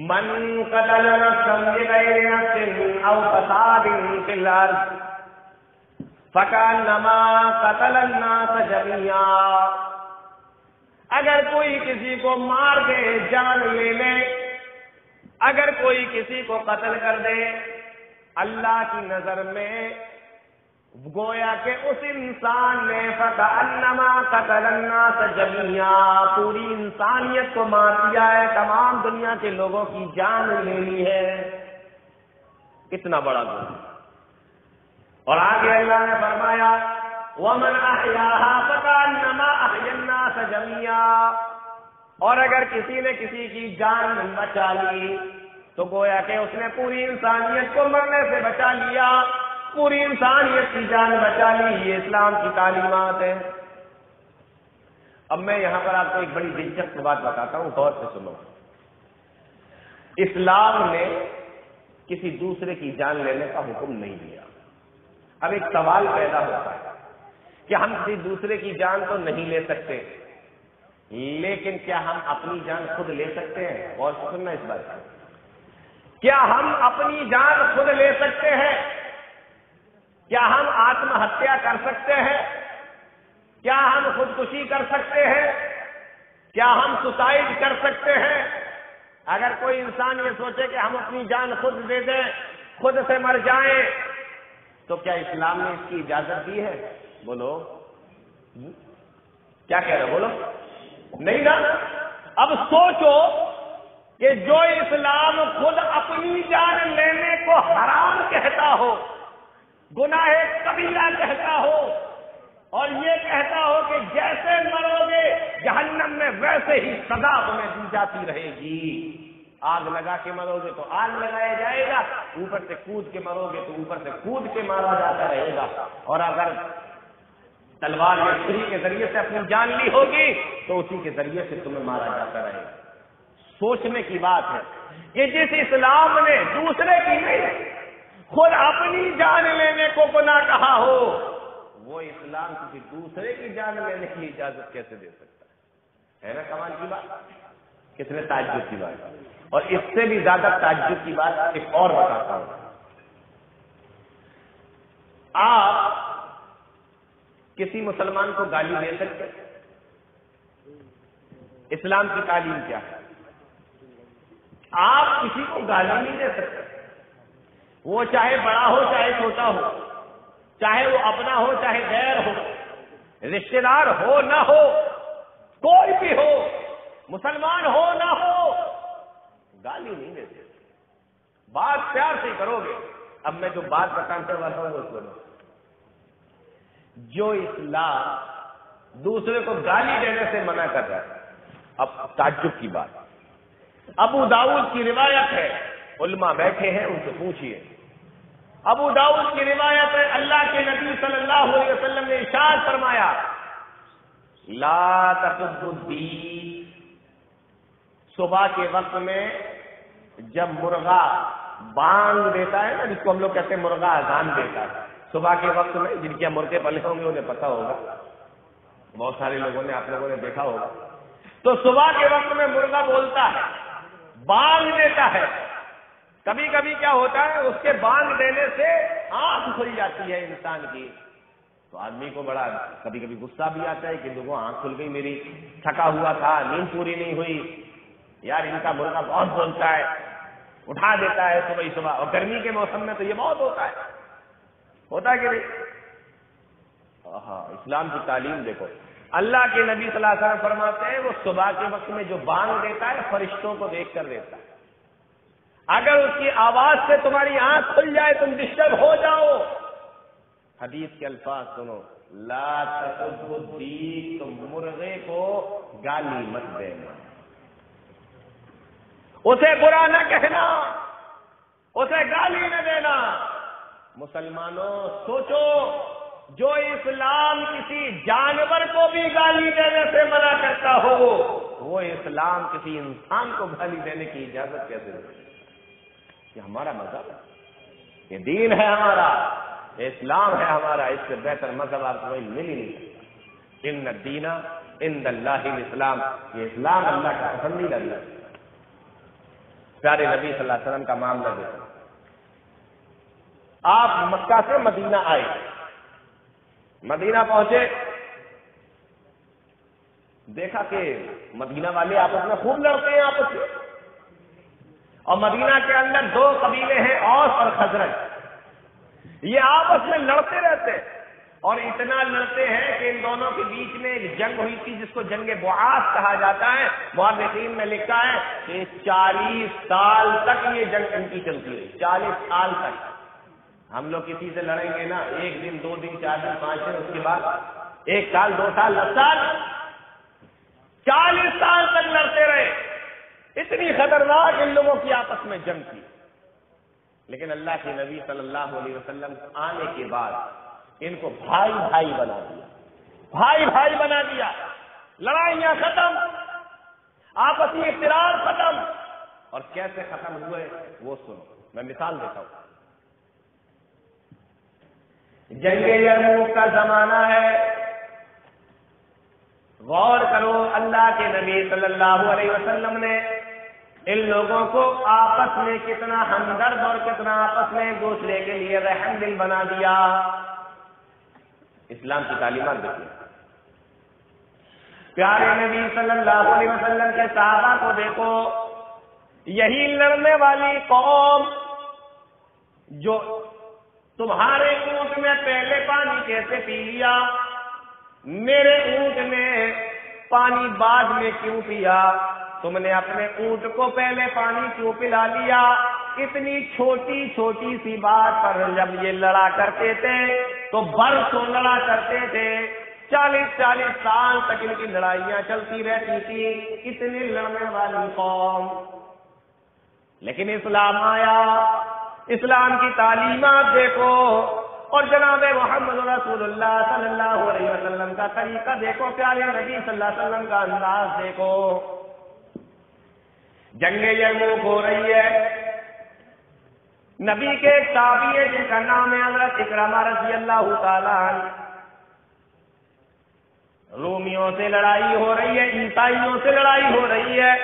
من قتل نفسا بغیر نفس او فساد فی الارض فکانما قتل الناس جميعا. اگر کوئی کسی کو مار دے، جان لے لے، اگر کوئی کسی کو قتل کر دے، اللہ کی نظر میں گویا کہ اس انسان نے فکانما قتل الناس جميعا، پوری انسانیت کو مار دیا ہے، تمام دنیا کے لوگوں کی جان لے لی ہے. کتنا بڑا گناہ. اور آگے اللہ نے فرمایا وَمَنْ أَحْيَاهَا فَكَأَنَّمَا أَحْيَا النَّاسَ جَمِيعًا. اور اگر کسی نے کسی کی جان بچا لی تو گویا کہ اس نے پوری انسانیت کو مرنے سے بچا لیا، پوری انسانیت کی جان بچا لی. یہ اسلام کی تعلیمات ہیں. اب میں یہاں پر آپ کو ایک بڑی دلچسپ بات بتاتا ہوں، غور سے سنو. اسلام نے کسی دوسرے کی جان لینے کا حکم نہیں دیا. اب ایک سوال پیدا ہوتا ہے کہ ہم کسی دوسرے کی جان تو نہیں لے سکتے، لیکن کیا ہم اپنی جان خود لے سکتے ہیں؟ اور سننا اس بات کو، کیا ہم اپنی جان خود لے سکتے ہیں؟ کیا ہم آتم ہتیا کر سکتے ہیں؟ کیا ہم خودکشی کر سکتے ہیں؟ کیا ہم سوسائڈ کر سکتے ہیں؟ اگر کوئی انسان یہ سوچے کہ ہم اپنی جان خود دے دیں، خود سے مر جائیں، تو کیا اسلام نے اس کی اجازت دی ہے؟ بولو کیا کہہ رہے ہو؟ بولو نہیں نا. اب سوچو کہ جو اسلام خود اپنی جان لینے کو حرام کہتا ہو، گناہ کبیرہ کہتا ہو، اور یہ کہتا ہو کہ جیسے مرو گے جہنم میں ویسے ہی سزا تمہیں دی جاتی رہے گی. آگ لگا کے مرو گے تو آگ لگایا جائے گا، اوپر سے کود کے مرو گے تو اوپر سے کود کے مارا جاتا رہے گا، اور اگر تلوار یا چھری کے ذریعے سے اپنی جان لی ہوگی تو اسی کے ذریعے سے تمہیں مارا جاتا رہے گا. سوچنے کی بات ہے کہ جس اسلام نے دوسرے کی نہیں خود اپنی جان لینے کو گناہ کہا ہو، وہ اسلام کسی دوسرے کی جان لینے کی اجازت کیسے دے سکتا ہے نا کمال کی بات. کتنے تعجب کی بات. اور اس سے بھی زیادہ تعجب کی بات ایک اور بتاتا ہوں. آپ کسی مسلمان کو گالی دے سکتے؟ اسلام کی تعلیم کیا ہے؟ آپ کسی کو گالی نہیں دے سکتے، وہ چاہے بڑا ہو چاہے چھوٹا ہو، چاہے وہ اپنا ہو چاہے غیر ہو، رشتے دار ہو نہ ہو، کوئی بھی ہو، مسلمان ہو نہ ہو، گالی نہیں دیتے. بات پیار سے کرو گے. اب میں جو بات بتانے والا ہوں وہ سنو. جو اسلام دوسرے کو گالی دینے سے منع کر رہا ہے. اب تعجب کی بات، ابو داؤد کی روایت ہے، علماء بیٹھے ہیں ان سے پوچھیے. ابو داؤد کی روایت ہے، اللہ کے نبی صلی اللہ علیہ وسلم نے ارشاد فرمایا لا تسبوا الدین. صبح کے وقت میں جب مرغا بانگ دیتا ہے نا، جس کو ہم لوگ کہتے ہیں مرغا اذان دیتا ہے، صبح کے وقت میں جن کے مرغے پلے ہوں گے انہیں پتہ ہوگا، بہت سارے لوگوں نے آپ لوگوں نے دیکھا ہوگا. تو صبح کے وقت میں مرغا بولتا ہے، بانگ دیتا ہے. کبھی کبھی کیا ہوتا ہے اس کے بانگ دینے سے آنکھ کھل جاتی ہے انسان کی، تو آدمی کو بڑا کبھی کبھی غصہ بھی آتا ہے کہ دیکھو آنکھ کھل گئی میری، تھکا ہوا تھا، نیند پوری نہیں ہوئی، یار ان کا مرغا بہت بولتا ہے، اٹھا دیتا ہے صبح ہی صبح. اور گرمی کے موسم میں تو یہ بہت ہوتا ہے کہ نہیں؟ ہاں، اسلام کی تعلیم دیکھو. اللہ کے نبی صلی اللہ علیہ وسلم فرماتے ہیں وہ صبح کے وقت میں جو بانگ دیتا ہے فرشتوں کو دیکھ کر دیتا ہے. اگر اس کی آواز سے تمہاری آنکھ کھل جائے تم ڈسٹرب ہو جاؤ. حدیث کے الفاظ سنو، لا تسبوا الدین، تم مرغے کو گالی مت دینا، اسے برا نہ کہنا، اسے گالی نہ دینا. مسلمانوں سوچو، جو اسلام کسی جانور کو بھی گالی دینے سے منع کرتا ہو، وہ اسلام کسی انسان کو گالی دینے کی اجازت کیسے دے؟ یہ ہمارا مذہب ہے، یہ دین ہے ہمارا، یہ اسلام ہے ہمارا. اس سے بہتر مذہب آپ کو مل ہی نہیں سکتا. ان الدین عند اللہ الاسلام، یہ اسلام اللہ کا پسندیدہ دین ہے. پیارے نبی صلی اللہ علیہ وسلم کا معاملہ دیکھو. آپ مکہ سے مدینہ آئے، مدینہ پہنچے، دیکھا کہ مدینہ والے آپس میں خوب لڑتے ہیں آپس میں. اور مدینہ کے اندر دو قبیلے ہیں، اوس اور خزرج. یہ آپس میں لڑتے رہتے اور اتنا لڑتے ہیں کہ ان دونوں کے بیچ میں ایک جنگ ہوئی تھی جس کو جنگ بعاث کہا جاتا ہے. مورخین میں لکھا ہے کہ 40 سال تک یہ جنگ ان کی چلتی رہی. 40 سال تک. ہم لوگ کسی سے لڑیں گے نا، 1 دن 2 دن 4 دن 5 دن، اس کے بعد 1 سال 2 سال 10 سال، 40 سال تک لڑتے رہے. اتنی خطرناک ان لوگوں کی آپس میں جنگ تھی. لیکن اللہ کے نبی صلی اللہ علیہ وسلم آنے کے بعد ان کو بھائی بھائی بنا دیا، بھائی بھائی بنا دیا. لڑائیاں ختم، آپسی اختلاف ختم. اور کیسے ختم ہوئے وہ سنو، میں مثال دیتا ہوں. جنگ یرموک کا زمانہ ہے. غور کرو، اللہ کے نبی صلی اللہ علیہ وسلم نے ان لوگوں کو آپس میں کتنا ہمدرد اور کتنا آپس میں ایک دوسرے کے لیے رحم دل بنا دیا. اسلام کی تعلیمات دیکھیے. پیارے نبی صلی اللہ علیہ وسلم کے صحابہ کو دیکھو، یہی لڑنے والی قوم جو تمہارے اونٹ میں پہلے پانی کیسے پی لیا، میرے اونٹ نے پانی بعد میں کیوں پیا، تم نے اپنے اونٹ کو پہلے پانی کیوں پلا لیا. اتنی چھوٹی چھوٹی سی بات پر جب یہ لڑا کرتے تھے تو برسوں لڑا کرتے تھے. 40 سال تک ان کی لڑائیاں چلتی رہتی تھی. اتنی لڑنے والی قوم. لیکن اسلام آیا، اسلام کی تعلیمات دیکھو، اور جناب محمد رسول اللہ صلی اللہ علیہ وسلم کا طریقہ دیکھو، پیارے نبی صلی اللہ علیہ وسلم کا انداز دیکھو. جنگ یرموک ہو رہی ہے. نبی کے ایک تابعی ہے جن کا نام ہے حضرت اکرمہ رضی اللہ تعالیٰ عنہ. رومیوں سے لڑائی ہو رہی ہے، عیسائیوں سے لڑائی ہو رہی ہے،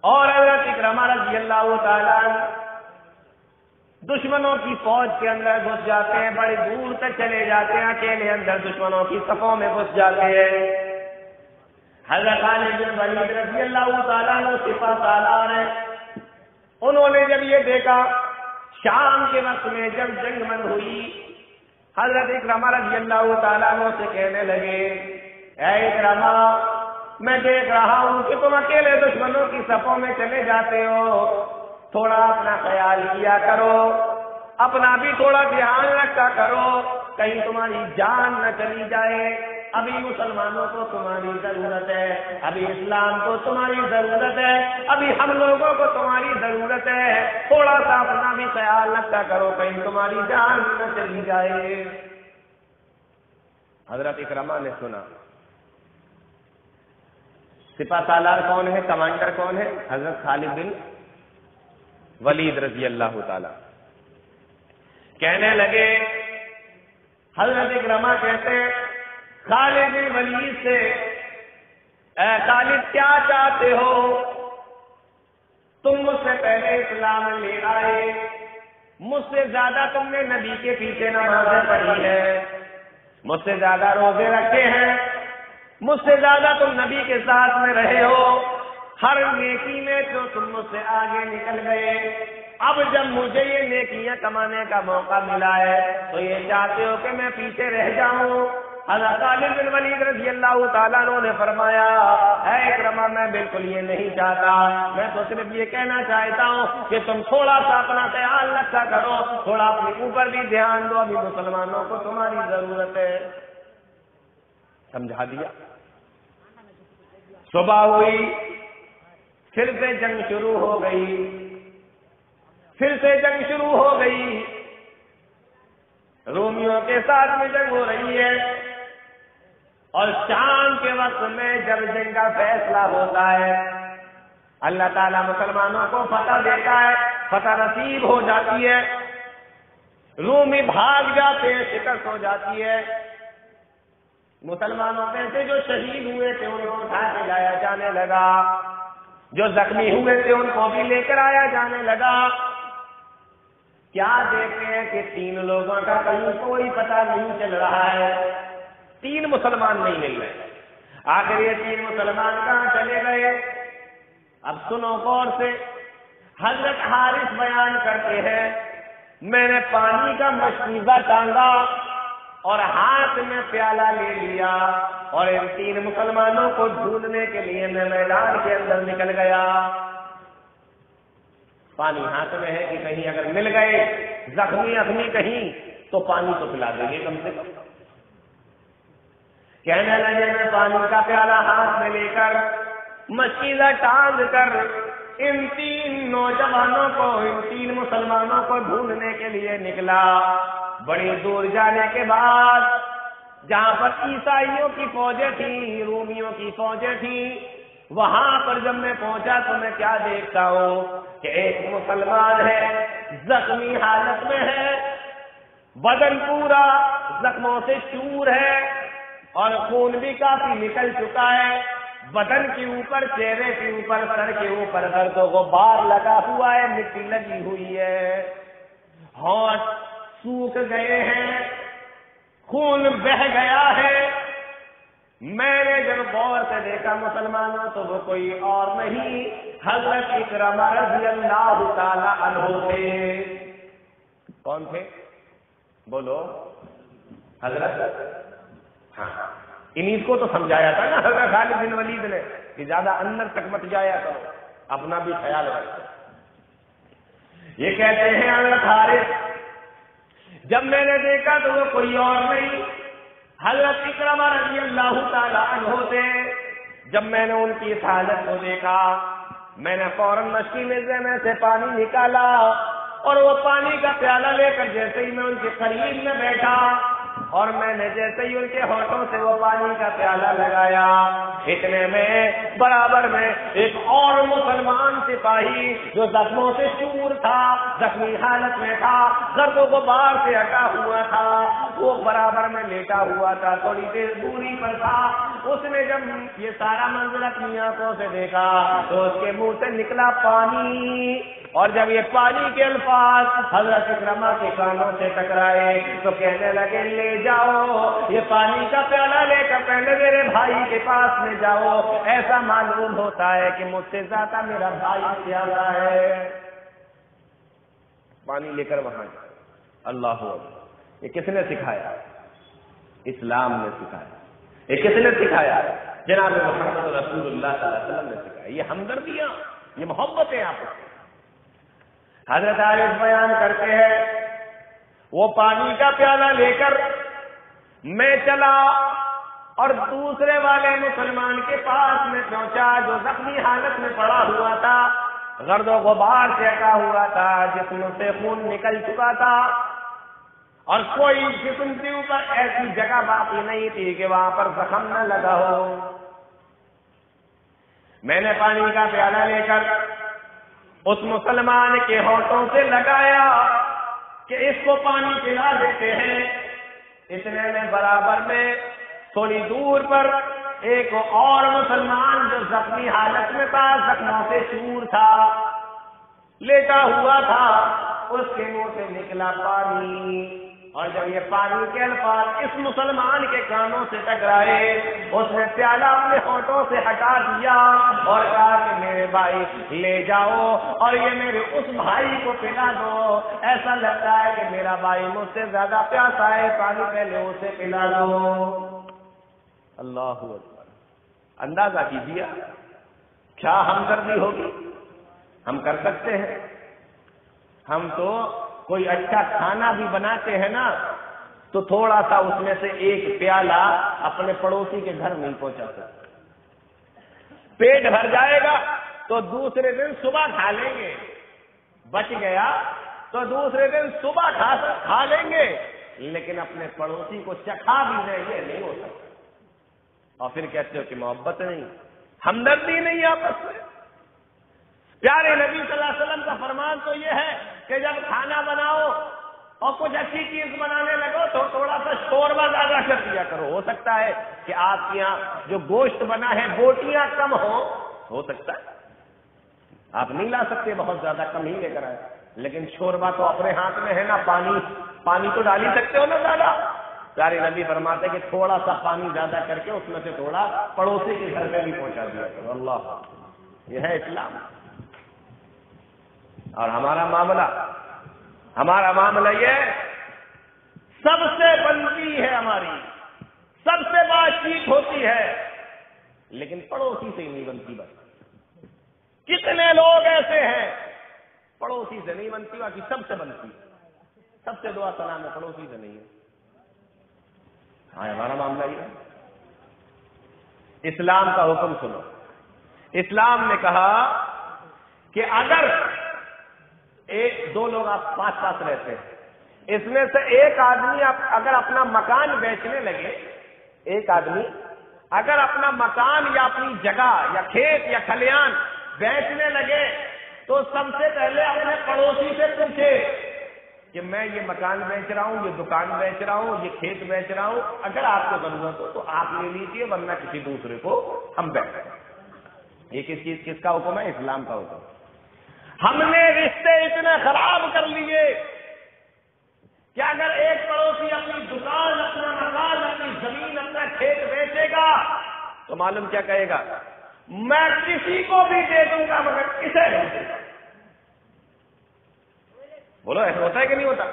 اور حضرت اکرمہ رضی اللہ تعالیٰ عنہ دشمنوں کی فوج کے اندر گھس جاتے ہیں. بڑی دور تک چلے جاتے ہیں، اکیلے اندر دشمنوں کی صفوں میں گھس جاتے ہیں. حضرت خالد بن ولید رضی اللہ تعالیٰ عنہ سپہ سالار ہیں. انہوں نے جب یہ دیکھا، شام کے وقت میں جب جنگ بند ہوئی، حضرت اکرمہ رضی اللہ تعالیٰ عنہ سے کہنے لگے، اے اکرمہ، میں دیکھ رہا ہوں کہ تم اکیلے دشمنوں کی صفوں میں چلے جاتے ہو، تھوڑا اپنا خیال کیا کرو، اپنا بھی تھوڑا دھیان رکھا کرو. کہیں تمہاری جان نہ چلی جائے، ابھی مسلمانوں کو تمہاری ضرورت ہے، ابھی اسلام کو تمہاری ضرورت ہے، ابھی ہم لوگوں کو تمہاری ضرورت ہے، تھوڑا سا اپنا بھی خیال رکھا کرو کہیں تمہاری جان نہ چلی جائے۔ حضرت اکرمہ نے سنا۔ سپہ سالار کون ہے، کمانڈر کون ہے؟ حضرت خالد بن ولید رضی اللہ تعالی۔ کہنے لگے، حضرت اکرمہ کہتے خالد بن ولید سے، اے خالد کیا چاہتے ہو؟ تم مجھ سے پہلے اسلام لے آئے، مجھ سے زیادہ تم نے نبی کے پیچھے نمازیں پڑھی ہے، مجھ سے زیادہ روزے رکھے ہیں، مجھ سے زیادہ تم نبی کے ساتھ میں رہے ہو، ہر نیکی میں تو تم مجھ سے آگے نکل گئے، اب جب مجھے یہ نیکیاں کمانے کا موقع ملا ہے تو یہ چاہتے ہو کہ میں پیچھے رہ جاؤں؟ حضرت خالد بن ولید رضی اللہ تعالیٰ عنہ نے فرمایا، اے اکرمہ میں بالکل یہ نہیں چاہتا، میں تو صرف یہ کہنا چاہتا ہوں کہ تم تھوڑا سا اپنا خیال رکھا کرو، تھوڑا اپنے اوپر بھی دھیان دو، ابھی مسلمانوں کو تمہاری ضرورت ہے۔ سمجھا دیا۔ صبح ہوئی، پھر سے جنگ شروع ہو گئی، پھر سے جنگ شروع ہو گئی، رومیوں کے ساتھ میں جنگ ہو رہی ہے، اور شام کے وقت میں جب جنگ کا فیصلہ ہوتا ہے، اللہ تعالیٰ مسلمانوں کو فتح دیتا ہے، فتح نصیب ہو جاتی ہے، رومی بھاگ جاتے ہیں، شکست ہو جاتی ہے، مسلمانوں میں سے جو شہید ہوئے تھے ان کو اٹھا کے لایا جانے لگا، جو زخمی ہوئے تھے ان کو بھی لے کر آیا جانے لگا۔ کیا دیکھتے ہیں کہ 3 لوگوں کا کہیں کوئی پتہ نہیں چل رہا ہے، 3 مسلمان نہیں مل رہے، آخر یہ 3 مسلمان کہاں چلے گئے؟ اب سنو غور سے، حضرت حارث بیان کرتے ہیں، میں نے پانی کا مشکیزہ ٹانگا اور ہاتھ میں پیالہ لے لیا اور ان 3 مسلمانوں کو ڈھونڈنے کے لیے میں میدان کے اندر نکل گیا۔ پانی ہاتھ میں ہے کہ کہیں اگر مل گئے زخمی کہیں تو پانی تو پلا دیں گے کم سے کم۔ کہنے لگے میں پانی کا پیالہ ہاتھ میں لے کر، مشکیزہ ٹانگ کر ان 3 نوجوانوں کو، ان 3 مسلمانوں کو ڈھونڈنے کے لیے نکلا۔ بڑی دور جانے کے بعد جہاں پر عیسائیوں کی فوجیں تھیں، رومیوں کی فوجیں تھیں، وہاں پر جب میں پہنچا تو میں کیا دیکھتا ہوں کہ ایک مسلمان ہے، زخمی حالت میں ہے، بدن پورا زخموں سے چور ہے اور خون بھی کافی نکل چکا ہے، بدن کے اوپر، چہرے کے اوپر، سر کے اوپر گرد و غبار لگا ہوا ہے، مٹی لگی ہوئی ہے، ہونٹ سوکھ گئے ہیں، خون بہہ گیا ہے۔ میں نے جب غور سے دیکھا مسلمانوں تو وہ کوئی اور نہیں، حضرت اکرمہ رضی اللہ تعالی عنہ تھے۔ کون تھے؟ بولو۔ حضرت، ہاں انہیں کو تو سمجھایا تھا نا حضرت خالد بن ولید نے کہ زیادہ اندر تک مت جایا کرو، اپنا بھی خیال رکھو۔ یہ کہتے ہیں حضرت حارث، جب میں نے دیکھا تو وہ کوئی اور نہیں، حضرت اکرمہ رضی اللہ تعالی عنہ تھے۔ جب میں نے ان کی اس حالت کو دیکھا، میں نے فوراً مشکیزے میں سے پانی نکالا اور وہ پانی کا پیالہ لے کر جیسے ہی میں ان کے قریب میں بیٹھا اور میں نے جیسے ہی ان کے ہونٹوں سے وہ پانی کا پیالہ لگایا، اتنے میں برابر میں ایک اور مسلمان سپاہی جو زخموں سے چور تھا، زخمی حالت میں تھا، گرد و غبار سے ہٹا ہوا تھا، وہ برابر میں لیٹا ہوا تھا، تھوڑی دیر دوری پر تھا۔ اس نے جب یہ سارا منظر اپنی آنکھوں سے دیکھا تو اس کے منہ سے نکلا پانی، اور جب یہ پانی کے الفاظ حضرت اکرمہ کے کانوں سے ٹکرائے تو کہنے لگے لے جاؤ یہ پانی کا پیالہ لے کر پہلے میرے بھائی کے پاس میں جاؤ، ایسا معلوم ہوتا ہے کہ مجھ سے زیادہ میرا بھائی پیارا ہے۔ پانی لے کر وہاں جاؤ۔ اللہ اکبر۔ یہ کس نے سکھایا؟ اسلام نے سکھایا۔ یہ کس نے سکھایا؟ جناب محمد رسول اللہ صلی اللہ علیہ وسلم نے سکھایا۔ یہ ہمدردیاں، یہ محبتیں آپ کو۔ حضرت حارث بیان کرتے ہیں وہ پانی کا پیالہ لے کر میں چلا اور دوسرے والے مسلمان کے پاس میں پہنچا جو زخمی حالت میں پڑا ہوا تھا، گرد و غبار سے ڈھکا ہوا تھا، جسم سے خون نکل چکا تھا اور کوئی جسم کے اوپر ایسی جگہ باقی نہیں تھی کہ وہاں پر زخم نہ لگا ہو۔ میں نے پانی کا پیالہ لے کر اس مسلمان کے ہونٹوں سے لگایا کہ اس کو پانی پلا دیتے ہیں۔ اتنے میں برابر میں تھوڑی دور پر ایک اور مسلمان جو زخمی حالت میں تھا، زخموں سے چور تھا، لیٹا ہوا تھا، اس کے منہ سے نکلا پانی، اور جب یہ پانی کے الفاظ اس مسلمان کے کانوں سے ٹکرائے، اس نے پیالہ اپنے ہونٹوں سے ہٹا دیا اور کہا کہ میرے بھائی لے جاؤ اور یہ میرے اس بھائی کو پلا دو، ایسا لگتا ہے کہ میرا بھائی مجھ سے زیادہ پیاسا ہے، پانی پہلے اسے پلا دو۔ اللہ اکبر! اندازہ کیجیے کیا ہمدردی ہوگی ہم کر سکتے ہیں۔ ہم تو کوئی اچھا کھانا بھی بناتے ہیں نا تو تھوڑا سا اس میں سے ایک پیالہ اپنے پڑوسی کے گھر نہیں پہنچا سکتے، پیٹ بھر جائے گا تو دوسرے دن صبح کھا لیں گے، بچ گیا تو دوسرے دن صبح کھا لیں گے، لیکن اپنے پڑوسی کو چکھا بھی نہیں، یہ نہیں ہو سکتا۔ اور پھر کہتے ہو کہ محبت نہیں، ہمدردی نہیں آپس میں۔ پیارے نبی صلی اللہ علیہ وسلم کا فرمان تو یہ ہے کہ جب کھانا بناؤ اور کچھ اچھی چیز بنانے لگو تو تھوڑا سا شوربہ زیادہ کر دیا کرو۔ ہو سکتا ہے کہ آپ کے یہاں جو گوشت بنا ہے بوٹیاں کم ہو سکتا ہے آپ نہیں لا سکتے، بہت زیادہ کم ہی لے کر آئے، لیکن شوربہ تو اپنے ہاتھ میں ہے نا، پانی تو ڈال ہی سکتے ہو نا زیادہ۔ پیارے نبی فرماتے کہ تھوڑا سا پانی زیادہ کر کے اس میں سے تھوڑا پڑوسی کے گھر میں بھی پہنچا دیا کرو۔ اللہ، یہ ہے اسلام۔ اور ہمارا معاملہ یہ سب سے بنتی ہے، ہماری سب سے بات چیت ہوتی ہے، لیکن پڑوسی سے ہی نہیں بنتی۔ بس کتنے لوگ ایسے ہیں پڑوسی سے نہیں بنتی، باقی سب سے بنتی ہے، سب سے دعا سلام ہے، پڑوسی سے نہیں ہے۔ ہاں، ہمارا معاملہ یہ ہے۔ اسلام کا حکم سنو، اسلام نے کہا کہ اگر دو لوگ آپ پاس رہتے ہیں، اس میں سے ایک آدمی اگر اپنا مکان بیچنے لگے، ایک آدمی اگر اپنا مکان یا اپنی جگہ یا کھیت یا کھلیان بیچنے لگے تو سب سے پہلے اپنے پڑوسی سے پوچھے کہ میں یہ مکان بیچ رہا ہوں، یہ دکان بیچ رہا ہوں، یہ کھیت بیچ رہا ہوں، اگر آپ کو ضرورت ہو تو آپ لے لیجیے، ورنہ کسی دوسرے کو ہم بیچ رہے ہیں۔ یہ کس کا حکم ہے؟ اسلام کا حکم۔ ہم نے رشتے اتنے خراب کر لیے کہ اگر ایک پڑوسی اپنی دکان، اپنا مکان، اپنی زمین، اپنا کھیت بیچے گا تو معلوم کیا کہے گا؟ میں کسی کو بھی دے دوں گا مگر اسے نہیں دوں گا۔ بولو ایسا ہوتا ہے کہ نہیں ہوتا؟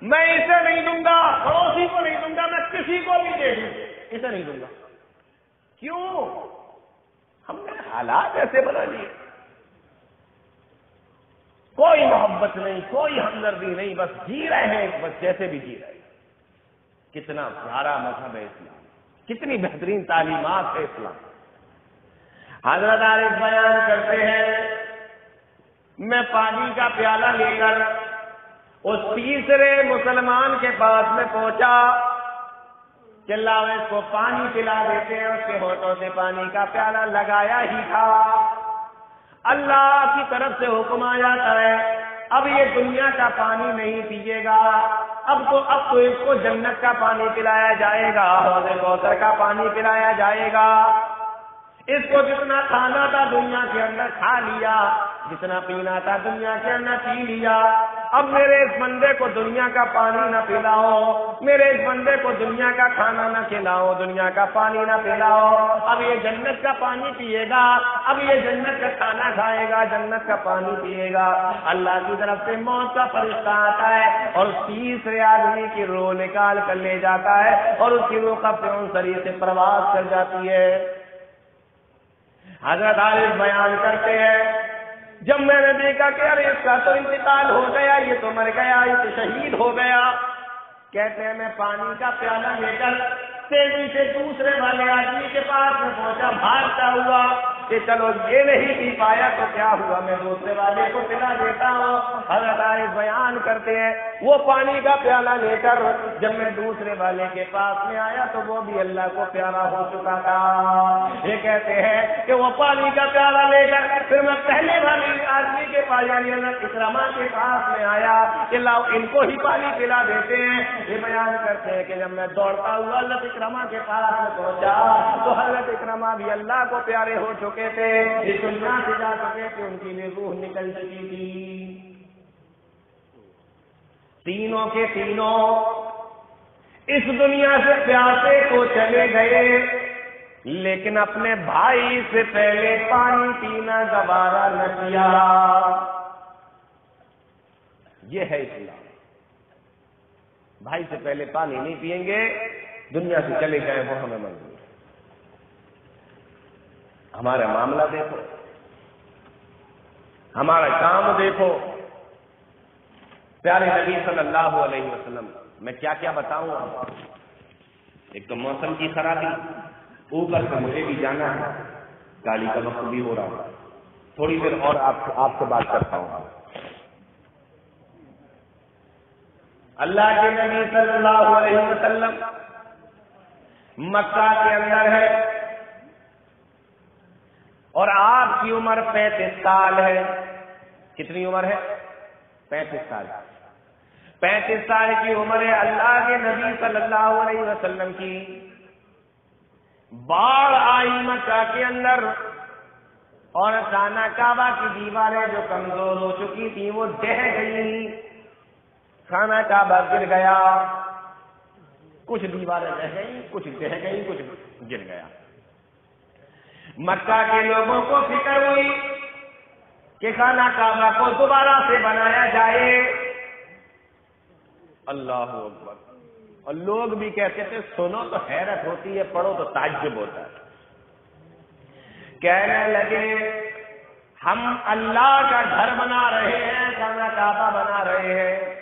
میں اسے نہیں دوں گا، پڑوسی کو نہیں دوں گا، میں کسی کو بھی دے دوں، اسے نہیں دوں گا۔ کیوں؟ ہم نے حالات ایسے بنا لیے، کوئی محبت نہیں، کوئی ہمدردی نہیں، بس جی رہے ہیں بس جیسے بھی جی رہے ہیں۔ کتنا پیارا مذہب ہے اسلام، کتنی بہترین تعلیمات ہے اسلام۔ حضرت عارف بیان کرتے ہیں، میں پانی کا پیالہ لے کر اس تیسرے مسلمان کے پاس میں پہنچا کہ لاؤ اس کو پانی پلا دیتے ہیں۔ اس کے ہونٹوں سے پانی کا پیالہ لگایا ہی تھا، اللہ کی طرف سے حکم آ جاتا ہے اب یہ دنیا کا پانی نہیں پیے گا، اب تو اس کو جنت کا پانی پلایا جائے گا، حوض کوثر کا پانی پلایا جائے گا۔ اس کو جتنا کھانا تھا دنیا کے اندر کھا لیا، جتنا پینا تھا دنیا کے اندر پی لیا، اب میرے اس بندے کو دنیا کا پانی نہ پلاؤ، میرے اس بندے کو دنیا کا کھانا نہ کھلاؤ، دنیا کا پانی نہ پلاؤ، اب یہ جنت کا پانی پیے گا، اب یہ جنت کا کھانا کھائے گا، جنت کا پانی پیے گا۔ اللہ کی طرف سے موت کا فرشتہ آتا ہے اور تیسرے آدمی کی روح نکال کر لے جاتا ہے اور اس کی روح قبر انصری سے پرواز کر جاتی ہے۔ حضرت عارف بیان کرتے ہیں، جب میں نے دیکھا کہ ارے اس کا تو انتقال ہو گیا، یہ تو مر گیا، یہ تو شہید ہو گیا، کہتے ہیں میں پانی کا پیالہ لے کر تیزی سے دوسرے والے آدمی کے پاس میں پہنچا بھاگتا ہوا کہ چلو یہ نہیں پی پایا تو کیا ہوا میں دوسرے والے کو پلا دیتا ہوں. حضرت عائشہ بیان کرتے ہیں وہ پانی کا پیالہ لے کر جب میں دوسرے والے کے پاس میں آیا تو وہ بھی اللہ کو پیارا ہو چکا تھا. یہ کہتے ہیں کہ وہ پانی کا پیالہ لے کر پھر میں پہلے والے آدمی کے پاس یعنی اکرمہ کے پاس میں آیا کہ لاؤ ان کو ہی پانی پلا دیتے ہیں. یہ بیان کرتے ہیں کہ جب میں دوڑتا ہوا حضرت اکرمہ کے پاس میں پہنچا تو حضرت اکرمہ بھی اللہ کو پیارے ہو چکے تھے, اس دنیا سے جا چکے تھے, ان کی بھی روح نکل چکی تھی. تینوں کے تینوں اس دنیا سے پیاسے کو چلے گئے, لیکن اپنے بھائی سے پہلے پانی پینا گوارا نہ کیا. یہ ہے اسلام. بھائی سے پہلے پانی نہیں پیئیں گے, دنیا سے چلے گئے وہ ہمیں منظور. ہمارا معاملہ دیکھو, ہمارا کام دیکھو. پیارے نبی صلی اللہ علیہ وسلم میں کیا کیا بتاؤں آپ. ایک تو موسم کی خرابی, اوپر سے مجھے بھی جانا ہے, گاڑی کا وقت بھی ہو رہا ہے, تھوڑی دیر اور آپ سے بات کرتا ہوں. اللہ کے نبی صلی اللہ علیہ وسلم مکہ کے اندر ہے اور آپ کی عمر 35 سال ہے. کتنی عمر ہے؟ 35 سال. 35 سال کی عمر ہے اللہ کے نبی صلی اللہ علیہ وسلم کی. باڑھ آئی مکہ کے اندر اور خانہ کعبہ کی دیواریں جو کمزور ہو چکی تھی وہ ڈہ گئی. خانہ کعبہ گر گیا, کچھ دیواریں رہ گئی, کچھ ڈہ گئی, کچھ گر گیا. مکہ کے لوگوں کو فکر ہوئی کہ خانہ کعبہ کو دوبارہ سے بنایا جائے. اللہ اکبر. اور لوگ بھی کہتے تھے سنو تو حیرت ہوتی ہے, پڑھو تو تعجب ہوتا ہے. کہنے لگے ہم اللہ کا گھر بنا رہے ہیں, خانہ کعبہ بنا رہے ہیں,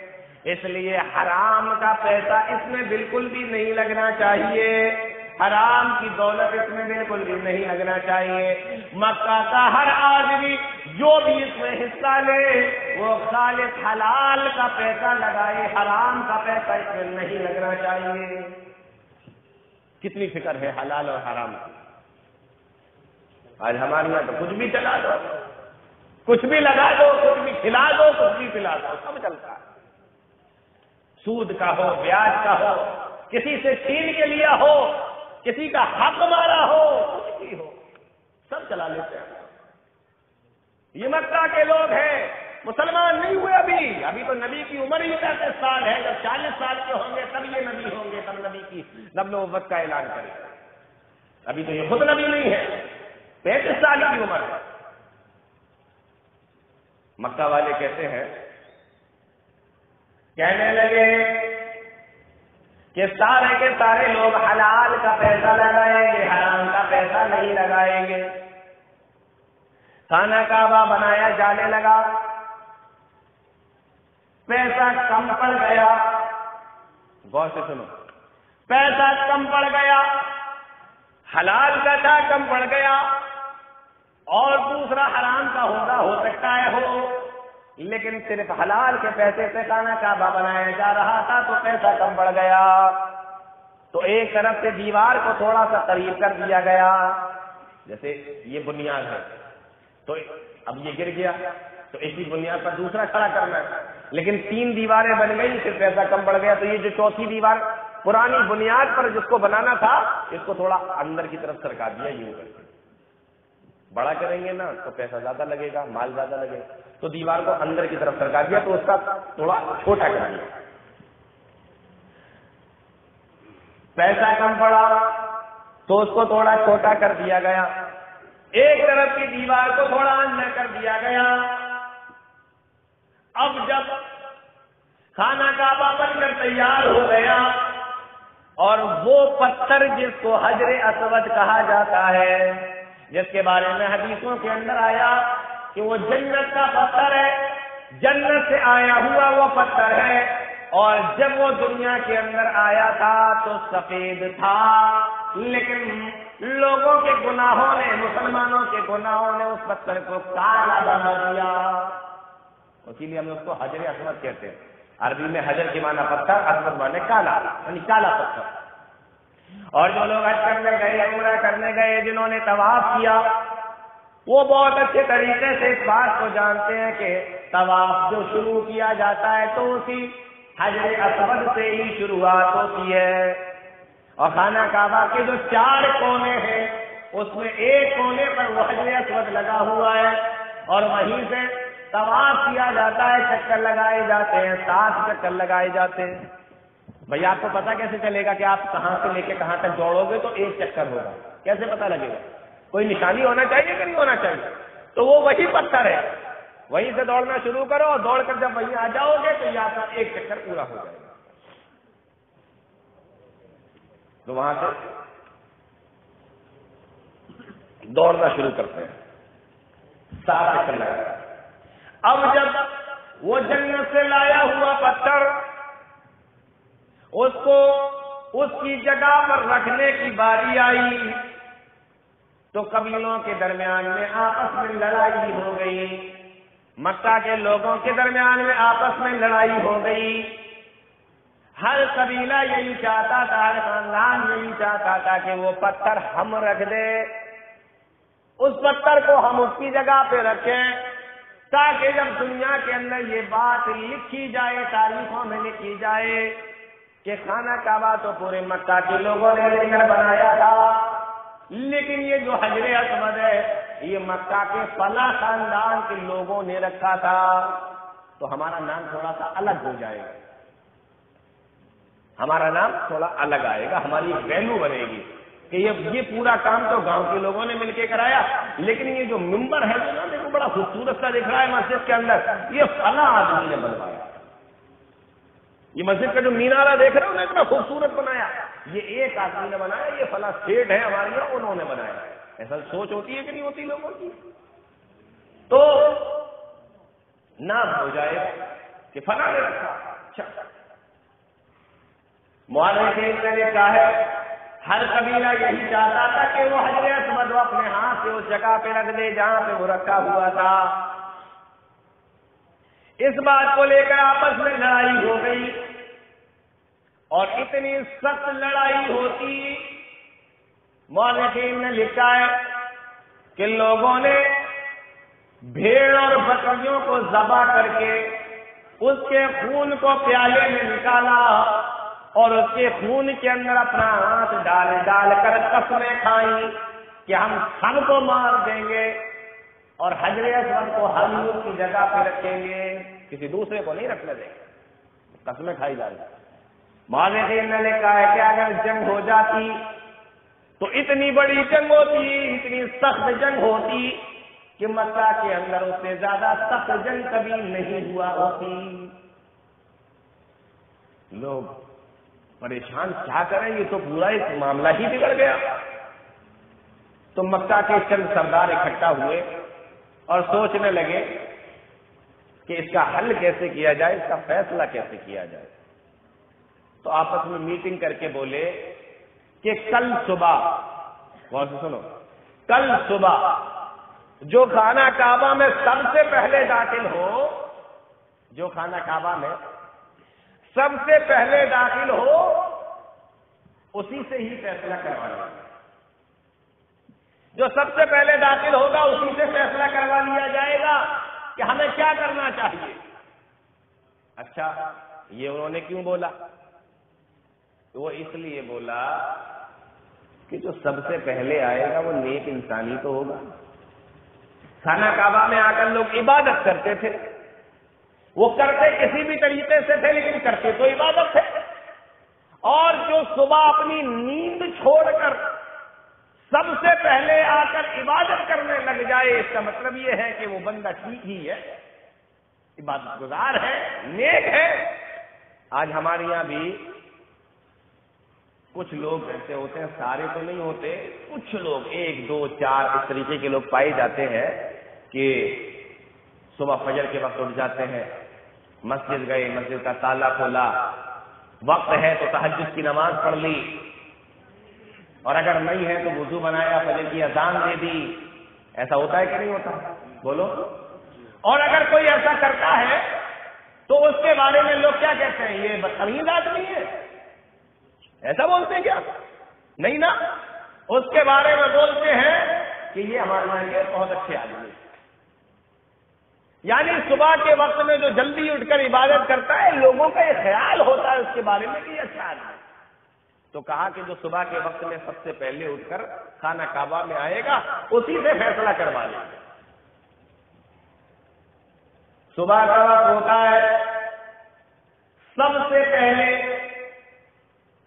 اس لیے حرام کا پیسہ اس میں بالکل بھی نہیں لگنا چاہیے, حرام کی دولت اس میں بالکل بھی نہیں لگنا چاہیے. مکہ کا ہر آدمی جو بھی اس میں حصہ لے وہ خالص حلال کا پیسہ لگائے, حرام کا پیسہ اس میں نہیں لگنا چاہیے. کتنی فکر ہے حلال اور حرام کی. آج ہمارے یہاں تو کچھ بھی چلا دو, کچھ بھی لگا دو, کچھ بھی کھلا دو, کچھ بھی پلا دو, سب چلتا ہے. سود کا ہو, بیاج کا ہو, کسی سے چھین کے لیا ہو, کسی کا حق مارا ہو, کچھ بھی ہو, سب چلا لیتے ہیں. یہ مکہ کے لوگ ہیں, مسلمان نہیں ہوئے ابھی تو نبی کی عمر ہی 35 سال ہے. جب 40 سال کے ہوں گے تب یہ نبی ہوں گے, تب نبی کی نبوت کا اعلان کریں. ابھی تو یہ خود نبی نہیں ہے, 35 سال کی عمر ہے. مکہ والے کہتے ہیں, کہنے لگے کہ سارے کے سارے لوگ حلال کا پیسہ لگائیں گے, حرام کا پیسہ نہیں لگائیں گے. خانہ کعبہ بنایا جانے لگا, پیسہ کم پڑ گیا. غور سے سنو, پیسہ کم پڑ گیا, حلال کا تھا کم پڑ گیا, اور دوسرا حرام کا ہو سکتا ہے ہو, لیکن صرف حلال کے پیسے سے خانہ کعبہ بنایا جا رہا تھا تو پیسہ کم پڑ گیا. تو ایک طرف سے دیوار کو تھوڑا سا قریب کر دیا گیا, جیسے یہ بنیاد ہے تو اب یہ گر گیا تو اسی بنیاد پر دوسرا کھڑا کرنا ہے, لیکن 3 دیواریں بن گئی, پھر پیسہ کم پڑ گیا. تو یہ جو چوتھی دیوار پرانی بنیاد پر جس کو بنانا تھا اس کو تھوڑا اندر کی طرف سرکا دیا. یوں کر کے بڑا کریں گے نا تو پیسہ زیادہ لگے گا, مال زیادہ لگے گا, تو دیوار کو اندر کی طرف سرکا دیا, تو اس کا تھوڑا چھوٹا کر دیا. پیسہ کم پڑا تو اس کو تھوڑا چھوٹا کر دیا گیا. ایک طرف کی دیوار کو تھوڑا اندر کر دیا گیا. اب جب خانہ کعبہ بن کر تیار ہو گیا اور وہ پتھر جس کو حجر اسود کہا جاتا ہے, جس کے بارے میں حدیثوں کے اندر آیا کہ وہ جنت کا پتھر ہے, جنت سے آیا ہوا وہ پتھر ہے, اور جب وہ دنیا کے اندر آیا تھا تو سفید تھا، لیکن لوگوں کے گناہوں نے، مسلمانوں کے گناہوں نے اس پتھر کو کالا بنا دیا، اسی لیے ہم اس کو حجر اسود کہتے ہیں۔ عربی میں حجر کے معنی پتھر، اسود معنی کالا، یعنی کالا پتھر۔ اور جو لوگ حج کرنے گئے، عمرہ کرنے گئے، جنہوں نے طواف کیا، وہ بہت اچھے طریقے سے اس بات کو جانتے ہیں کہ طواف جو شروع کیا جاتا ہے تو اسی حجر اسود سے ہی شروعات ہوتی ہے، اور خانہ کعبہ کے جو 4 کونے ہیں اس میں ایک کونے پر وہ حجر اسود لگا ہوا ہے، اور وہیں سے طواف کیا جاتا ہے، چکر لگائے جاتے ہیں، 7 چکر لگائے جاتے ہیں۔ بھئی آپ کو پتہ کیسے چلے گا کہ آپ کہاں سے لے کے کہاں تک دوڑو گے تو 1 چکر ہوگا؟ کیسے پتہ لگے گا؟ کوئی نشانی ہونا چاہیے کہ نہیں ہونا چاہیے؟ تو وہ وہی پتھر ہے، وہیں سے دوڑنا شروع کرو، اور دوڑ کر جب وہیں آ جاؤ گے تو یہ آپ کا 1 چکر پورا ہو جائے گا۔ تو وہاں سے دوڑنا شروع کرتے ہیں، 7 چکر لگا۔ اب جب وہ جنت سے لایا ہوا پتھر اس کو اس کی جگہ پر رکھنے کی باری آئی تو قبیلوں کے درمیان میں آپس میں لڑائی ہو گئی، مکہ کے لوگوں کے درمیان میں آپس میں لڑائی ہو گئی۔ ہر قبیلہ یہی چاہتا تھا، ہر خاندان یہی چاہتا تھا کہ وہ پتھر ہم رکھ دے، اس پتھر کو ہم اس کی جگہ پہ رکھیں، تاکہ جب دنیا کے اندر یہ بات لکھی جائے، تاریخوں میں لکھی جائے کہ خانہ کعبہ تو پورے مکہ کے لوگوں نے مل کر بنایا تھا، لیکن یہ جو حجر اسود ہے یہ مکہ کے فلاں خاندان کے لوگوں نے رکھا تھا، تو ہمارا نام تھوڑا سا الگ ہو جائے گا، ہمارا نام تھوڑا الگ آئے گا، ہماری ویلو بنے گی کہ یہ پورا کام تو گاؤں کے لوگوں نے مل کے کرایا، لیکن یہ جو ممبر ہے جو نا دیکھو بڑا خوبصورت سا دکھ رہا ہے مسجد کے اندر، یہ فلاں آدمی نے بنوایا، یہ مسجد کا جو مینارہ دیکھ رہے ہو نا اتنا خوبصورت بنایا، یہ ایک آدمی نے بنایا، یہ فلاں سیٹ ہے ہمارے یہاں انہوں نے بنایا۔ ایسا سوچ ہوتی ہے کہ نہیں ہوتی لوگوں کی؟ تو نام ہو جائے کہ فلاں نے رکھا۔ اچھا، مؤرخین نے لکھا ہے ہر قبیلہ یہی چاہتا تھا کہ وہ حجر اسود اپنے ہاتھ سے اس جگہ پہ رکھ دے جہاں پہ وہ رکھا ہوا تھا۔ اس بات کو لے کر آپس میں لڑائی ہو گئی، اور اتنی سخت لڑائی ہوتی، مؤرخین نے لکھا ہے کہ لوگوں نے بھیڑ اور بکریوں کو ذبح کر کے اس کے خون کو پیالے میں نکالا، اور اس کے خون کے اندر اپنا ہاتھ ڈال ڈال کر قسمیں کھائیں کہ ہم سب کو مار دیں گے اور حجر اسود کو ہم اس کی جگہ پہ رکھیں گے، کسی دوسرے کو نہیں رکھنے دیں گے، قسمیں کھائی جا رہی۔ مؤرخین نے لکھا ہے کہ اگر جنگ ہو جاتی تو اتنی بڑی جنگ ہوتی، اتنی سخت جنگ ہوتی کہ مکہ کے اندر اس سے زیادہ سخت جنگ کبھی نہیں ہوا ہوتی۔ لوگ پریشان کیا کریں، یہ تو پورا ایک معاملہ ہی بگڑ گیا۔ تو مکہ کے چند سردار اکٹھا ہوئے اور سوچنے لگے کہ اس کا حل کیسے کیا جائے، اس کا فیصلہ کیسے کیا جائے۔ تو آپس میں میٹنگ کر کے بولے کہ کل صبح، غور سے سنو، کل صبح جو خانہ کعبہ میں سب سے پہلے داخل ہو، جو خانہ کعبہ میں سب سے پہلے داخل ہو اسی سے ہی فیصلہ کروا لیا، جو سب سے پہلے داخل ہوگا اسی سے فیصلہ کروا لیا جائے گا کہ ہمیں کیا کرنا چاہیے۔ اچھا، یہ انہوں نے کیوں بولا؟ تو وہ اس لیے بولا کہ جو سب سے پہلے آئے گا وہ نیک انسانی تو ہوگا۔ خانہ کعبہ میں آ کر لوگ عبادت کرتے تھے، وہ کرتے کسی بھی طریقے سے تھے لیکن کرتے تو عبادت تھے، اور جو صبح اپنی نیند چھوڑ کر سب سے پہلے آ کر عبادت کرنے لگ جائے، اس کا مطلب یہ ہے کہ وہ بندہ ٹھیک ہی ہے، عبادت گزار ہے، نیک ہے۔ آج ہمارے یہاں بھی کچھ لوگ ایسے ہوتے ہیں، سارے تو نہیں ہوتے، کچھ لوگ 1 2 4 اس طریقے کے لوگ پائے جاتے ہیں کہ صبح فجر کے وقت اٹھ جاتے ہیں، مسجد گئے، مسجد کا تالا کھولا، وقت ہے تو تہجد کی نماز پڑھ لی، اور اگر نہیں ہے تو وضو بنایا، فجر کی اذان دے دی. ایسا ہوتا ہے کہ نہیں ہوتا؟ بولو. اور اگر کوئی ایسا کرتا ہے تو اس کے بارے میں لوگ کیا کہتے ہیں؟ یہ بدتمیز آدمی ہے. ایسا بولتے ہیں کیا؟ نہیں نا. اس کے بارے میں بولتے ہیں کہ یہ ہمارے لیے بہت اچھے آدمی ہیں. یعنی صبح کے وقت میں جو جلدی اٹھ کر عبادت کرتا ہے، لوگوں کا یہ خیال ہوتا ہے اس کے بارے میں کہ یہ اچھا آدمی ہے. تو کہا کہ جو صبح کے وقت میں سب سے پہلے اٹھ کر خانہ کعبہ میں آئے گا، اسی سے فیصلہ کروا لیں گے. صبح کا وقت ہوتا ہے، سب سے پہلے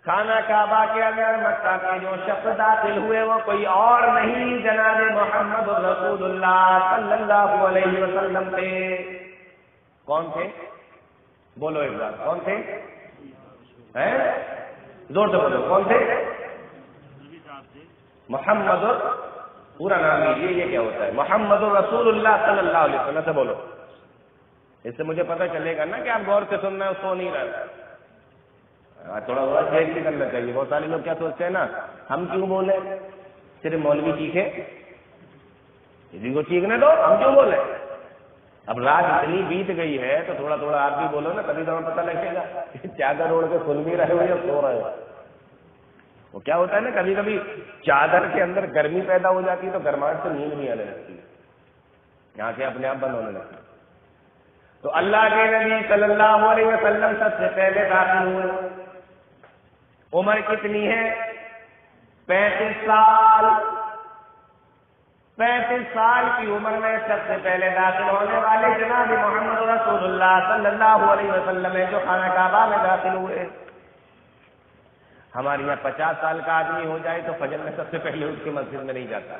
خانہ کعبہ کے اندر مکہ کے جو شخص داخل ہوئے وہ کوئی اور نہیں، جناب محمد رسول اللہ صلی اللہ علیہ وسلم تھے. کون تھے؟ بولو ایک بار، کون تھے؟ زور سے بولو، کون تھے؟ محمد، پورا نام لیجیے. یہ کیا ہوتا ہے؟ محمد رسول اللہ صلی اللہ علیہ وسلم سے بولو. اس سے مجھے پتہ چلے گا نا کہ آپ غور سے سن رہے ہیں، سو نہیں رہے. تھوڑا بہت چیک بھی کرنا چاہیے. بہت سارے لوگ کیا سوچتے ہیں نا، ہم کیوں بولے؟ صرف مولوی چیخے، کسی کو چیخنے دو، ہم کیوں بولے؟ اب رات اتنی بیت گئی ہے تو تھوڑا تھوڑا آپ بھی بولو نا، کبھی کبھی پتہ لگے گا. چادر اوڑھ کے سن بھی رہے ہو یا سو رہے ہو. وہ کیا ہوتا ہے نا، کبھی کبھی چادر کے اندر گرمی پیدا ہو جاتی ہے تو گرماہٹ سے نیند نہیں آنے لگتی، یہاں سے اپنے آپ بند ہونے لگتی. تو اللہ کے نبی صلی اللہ علیہ وسلم سب سے پہلے داخل ہوئے. عمر کتنی ہے؟ 35 سال. 35 سال کی عمر میں سب سے پہلے داخل ہونے والے جناب محمد رسول اللہ صلی اللہ علیہ وسلم ہے، جو خانہ کعبہ میں داخل ہوئے. ہمارے یہاں 50 سال کا آدمی ہو جائے تو فجر میں سب سے پہلے اٹھ کے مسجد میں نہیں جاتا،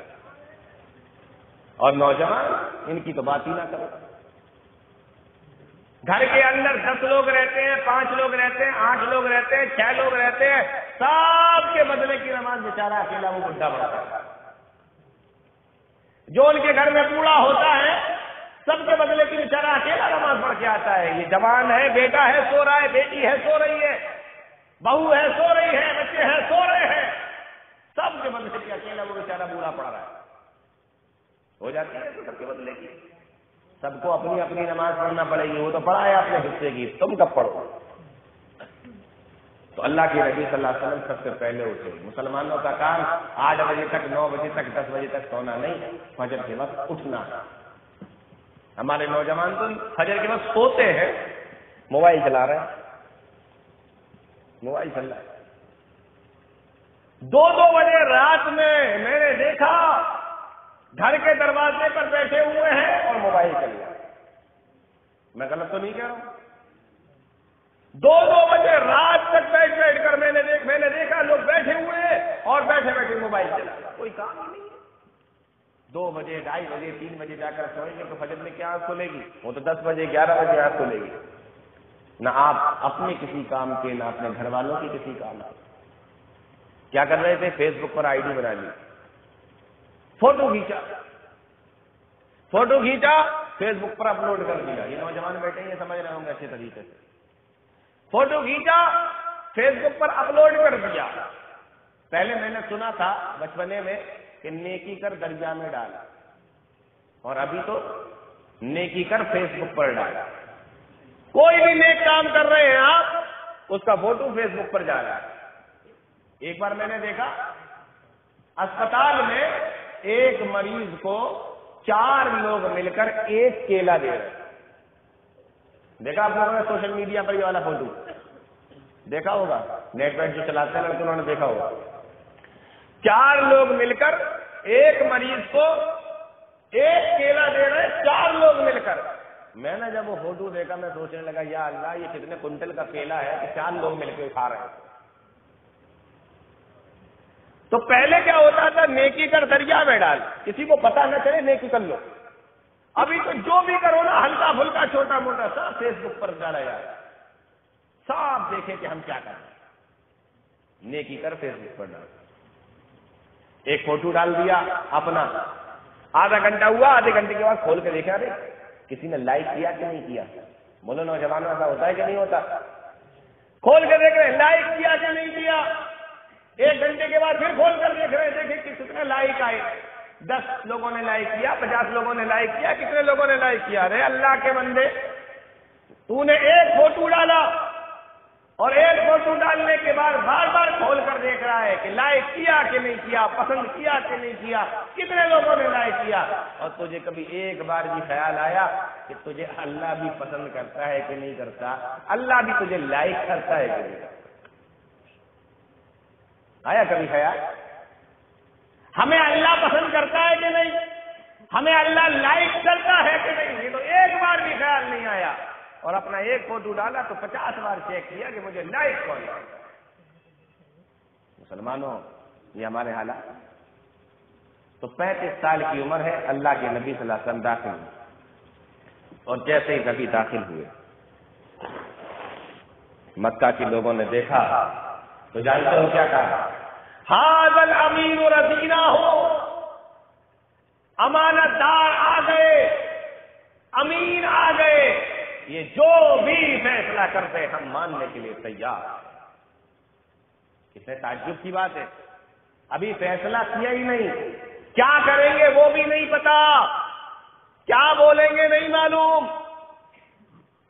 اور نوجوان ان کی تو بات ہی نہ کرو. گھر کے اندر 10 لوگ رہتے ہیں، 5 لوگ رہتے ہیں، 8 لوگ رہتے ہیں، 6 لوگ رہتے ہیں، سب کے بدلے کی نماز بیچارہ اکیلا وہ بڈھا پڑتا ہے. جو ان کے گھر میں بوڑھا ہوتا ہے، سب کے بدلے کی بیچارہ اکیلا نماز پڑھ کے آتا ہے. یہ جوان ہے، بیٹا ہے سو رہا ہے، بیٹی ہے سو رہی ہے، بہو ہے سو رہی ہے، بچے ہیں سو رہے ہیں، سب کے بدلے کی اکیلا وہ بیچارہ بوڑھا پڑ رہا ہے. ہو جاتی ہے تو سب کے بدلے کی. سب کو اپنی اپنی نماز پڑھنا پڑے گی. وہ تو پڑھا ہے اپنے حصے کی، تم کب پڑھو؟ تو اللہ کے نبی صلی اللہ علیہ وسلم سب سے پہلے اٹھے. مسلمانوں کا کام 8 بجے تک، 9 بجے تک، 10 بجے تک سونا نہیں، فجر کے وقت اٹھنا. ہمارے نوجوان تو فجر کے وقت سوتے ہیں، موبائل چلا رہے ہیں، موبائل چل رہا ہے. 2 بجے رات میں نے دیکھا گھر کے دروازے پر بیٹھے ہوئے ہیں اور موبائل چل رہا ہے. میں غلط تو نہیں کہہ رہا ہوں؟ 2 بجے رات تک بیٹھ کر میں نے دیکھا لوگ بیٹھے ہوئے ہیں اور بیٹھے بیٹھے موبائل چلا رہا ہے. کوئی کام ہی نہیں ہے. 2 بجے، 2:30 بجے، 3 بجے جا کر سوئیں گے تو فجر میں کیا آنکھ کھلے گی؟ وہ تو 10 بجے، 11 بجے آنکھ کھلے گی. نہ آپ اپنے کسی کام کے، نہ اپنے گھر والوں کی کسی کام کے. کیا کر رہے تھے؟ Face book per I D بنا لی، فوٹو کھینچا، فیس بک پر اپلوڈ کر دیا. یہ نوجوان بیٹھے یہ سمجھ رہے ہوں گے اچھے طریقے سے. فوٹو کھینچا، فیس بک پر اپلوڈ کر دیا. پہلے میں نے سنا تھا بچپنے میں کہ نیکی کر دریا میں ڈالا، اور ابھی تو نیکی کر فیس بک پر ڈالا. کوئی بھی نیک کام کر رہے ہیں آپ، اس کا فوٹو فیس بک پر جا رہا ہے. ایک بار میں نے دیکھا اسپتال میں ایک مریض کو 4 لوگ مل کر ایک کیلا دے رہے. دیکھا آپ لوگوں نے سوشل میڈیا پر یہ والا فوٹو دیکھا ہوگا، نیٹ ویٹ جو چلاتے ہیں لڑکے انہوں نے دیکھا ہوگا. 4 لوگ مل کر ایک مریض کو ایک کیلا دے رہے، 4 لوگ مل کر. میں نے جب وہ فوٹو دیکھا میں سوچنے لگا یا اللہ یہ کتنے کنٹل کا کیلا ہے کہ 4 لوگ مل کے کھا رہے ہیں. تو پہلے کیا ہوتا تھا؟ نیکی کر دریا میں ڈال، کسی کو پتا نہ چلے نیکی کر لو. ابھی تو جو بھی کرو نا ہلکا پھلکا چھوٹا موٹا سب فیس بک پر ڈالا جائے، سب دیکھیں کہ ہم کیا کر رہے ہیں. نیکی کر فیس بک پر ڈال. ایک فوٹو ڈال دیا اپنا، آدھا گھنٹہ ہوا، آدھے گھنٹے کے بعد کھول کے دیکھا رہے کسی نے لائک کیا کہ نہیں کیا. بولو نوجوانوں ایسا ہوتا ہے کہ نہیں ہوتا؟ کھول کے دیکھ رہے ہیں لائک کیا کہ نہیں کیا، 1 گھنٹے کے بعد پھر کھول کر دیکھ رہے ہیں دیکھیں کہ کتنے لائک آئے، 10 لوگوں نے لائک کیا، 50 لوگوں نے لائک کیا، کتنے لوگوں نے لائک کیا؟ ارے اللہ کے بندے، تو نے ایک فوٹو ڈالا اور ایک فوٹو ڈالنے کے بعد بار بار کھول کر دیکھ رہا ہے کہ لائک کیا کہ نہیں کیا، پسند کیا کہ نہیں کیا، کتنے لوگوں نے لائک کیا، اور تجھے کبھی ایک بار بھی خیال آیا کہ تجھے اللہ بھی پسند کرتا ہے کہ نہیں کرتا، اللہ بھی تجھے لائک کرتا ہے کہ نہیں کرتا؟ آیا کبھی خیال؟ ہمیں اللہ پسند کرتا ہے کہ نہیں، ہمیں اللہ لائک کرتا ہے کہ نہیں، یہ تو ایک بار بھی خیال نہیں آیا، اور اپنا ایک فوٹو ڈالا تو 50 بار چیک کیا کہ مجھے لائک کون ہے۔ مسلمانوں، یہ ہمارے حالات۔ تو 35 سال کی عمر ہے، اللہ کے نبی صلی اللہ علیہ وسلم داخل ہوئے، اور جیسے ہی نبی داخل ہوئے مکہ کے لوگوں نے دیکھا تو جانتے ہو کیا کہا؟ ھذا الامین رضینا ہو، امانت دار آ گئے، امین آ گئے، یہ جو بھی فیصلہ کرتے ہم ماننے کے لیے تیار ہیں۔ کتنے تعجب کی بات ہے، ابھی فیصلہ کیا ہی نہیں، کیا کریں گے وہ بھی نہیں پتا، کیا بولیں گے نہیں معلوم،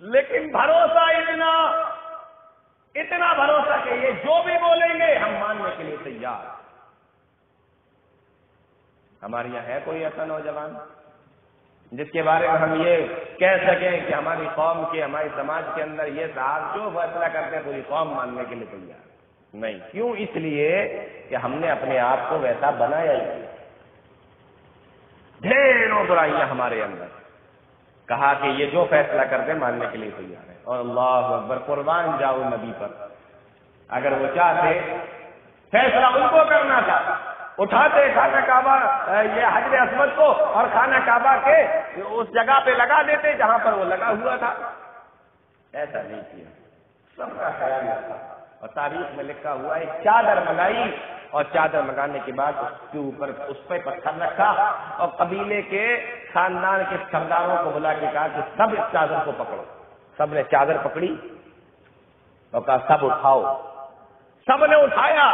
لیکن بھروسہ اتنا بھروسہ کہ یہ جو بھی بولیں گے ہم ماننے کے لیے تیار۔ ہمارے یہاں ہے کوئی ایسا نوجوان جس کے بارے میں ہم یہ کہہ سکیں کہ ہماری قوم کے، ہمارے سماج کے اندر یہ صاحب جو فیصلہ کرتے ہیں پوری قوم ماننے کے لیے تیار؟ نہیں۔ کیوں؟ اس لیے کہ ہم نے اپنے آپ کو ویسا بنایا ہی، ڈھیروں برائیاں ہمارے اندر، کہا کہ یہ جو فیصلہ کرتے ماننے کے لیے تیار ہے، اور اللہ اکبر، قربان جاؤ نبی پر، اگر وہ چاہتے فیصلہ ان کو کرنا تھا، اٹھاتے خانہ کعبہ یہ حجر اسود کو اور خانہ کعبہ کے اس جگہ پہ لگا دیتے جہاں پر وہ لگا ہوا تھا، ایسا نہیں کیا، سب کا خیال رکھا، اور تاریخ میں لکھا ہوا ہے چادر منگائی، اور چادر منگانے کے بعد اس کے اوپر اس پہ پتھر رکھا، اور قبیلے کے خاندان کے سرداروں کو بلا کے کہا کہ سب اس چادر کو پکڑو، سب نے چادر پکڑی اور کہا سب اٹھاؤ، سب نے اٹھایا،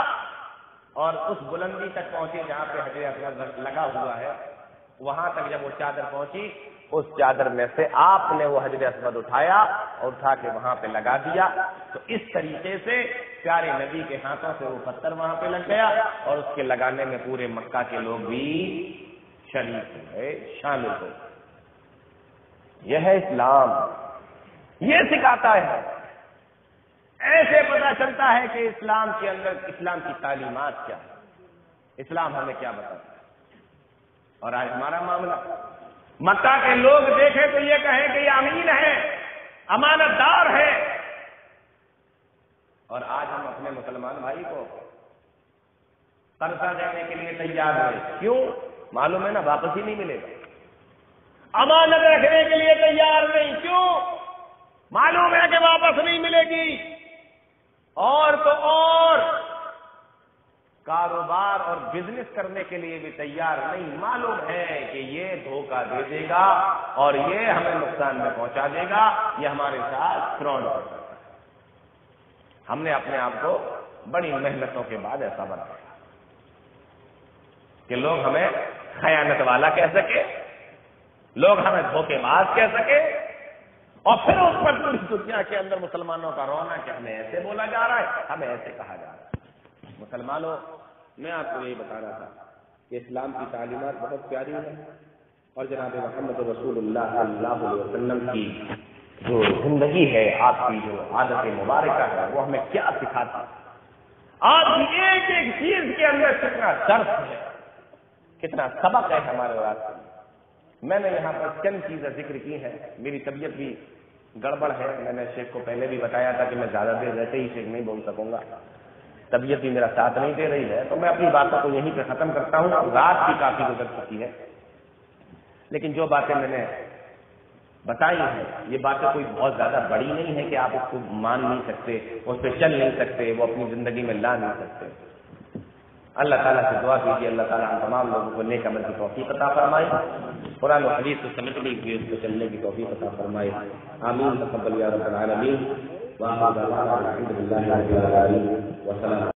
اور اس بلندی تک پہنچے جہاں پہ حجر اسود لگا ہوا ہے، وہاں تک جب وہ چادر پہنچی، اس چادر میں سے آپ نے وہ حجر اسود اٹھایا اور اٹھا کے وہاں پہ لگا دیا، تو اس طریقے سے پیارے نبی کے ہاتھوں سے وہ پتھر وہاں پہ لگ گیا، اور اس کے لگانے میں پورے مکہ کے لوگ بھی شریک ہوئے، شامل ہو۔ یہ ہے اسلام، یہ سکھاتا ہے، ایسے پتہ چلتا ہے کہ اسلام کے اندر اسلام کی تعلیمات کیا ہے، اسلام ہمیں کیا بتاتا ہے۔ اور آج ہمارا معاملہ، مکہ کے لوگ دیکھیں تو یہ کہیں کہ یہ امین ہے، امانت دار ہے، اور آج ہم اپنے مسلمان بھائی کو قرضہ دینے کے لیے تیار ہیں، کیوں؟ معلوم ہے نا واپس ہی نہیں ملے گا، امانت رکھنے کے لیے تیار نہیں، کیوں؟ معلوم ہے کہ واپس نہیں ملے گی، اور تو اور کاروبار اور بزنس کرنے کے لیے بھی تیار نہیں، معلوم ہے کہ یہ دھوکہ دے دے گا اور یہ ہمیں نقصان میں پہنچا دے گا، یہ ہمارے ساتھ فراڈ کر سکتا ہے۔ ہم نے اپنے آپ کو بڑی محنتوں کے بعد ایسا بنایا کہ لوگ ہمیں خیانت والا کہہ سکے، لوگ ہمیں دھوکے باز کہہ سکے، اور پھر اس پر پوری دنیا کے اندر مسلمانوں کا رونا کہ ہمیں ایسے بولا جا رہا ہے، ہمیں ایسے کہا جا رہا ہے۔ مسلمانوں، میں آپ کو یہی بتا رہا تھا کہ اسلام کی تعلیمات بہت پیاری ہیں، اور جناب محمد رسول اللہ صلی اللہ علیہ وسلم کی جو زندگی ہے، آپ کی جو عادت مبارکہ ہے، وہ ہمیں کیا سکھاتی ہے۔ آپ کی ایک ایک چیز کے اندر کتنا درس ہے، کتنا سبق ہے ہمارے راستے میں۔ میں نے یہاں پر چند چیزیں ذکر کی ہیں، میری طبیعت بھی گڑبڑ ہے، میں نے شیخ کو پہلے بھی بتایا تھا کہ میں زیادہ دیر رہتے ہی شیخ نہیں بول سکوں گا، طبیعت بھی میرا ساتھ نہیں دے رہی ہے، تو میں اپنی باتوں کو یہیں پہ ختم کرتا ہوں۔ رات بھی کافی گزر چکی ہے، لیکن جو باتیں میں نے بتائی ہیں، یہ باتیں کوئی بہت زیادہ بڑی نہیں ہے کہ آپ اس کو مان نہیں سکتے، اس پہ چل نہیں سکتے، وہ اپنی زندگی میں لا نہیں سکتے۔ اللہ تعالیٰ سے دعا کیجیے اللہ تعالیٰ ہم تمام لوگوں کو نیک عمل کی توفیق عطا فرمائے، قرآن و حدیث کو سمجھنے کی اس پہ چلنے کی توفیق عطا فرمائے، آمین تقبل یا رب العالمین، وآخر دعوانا الحمد للہ رب العالمین، وسلام۔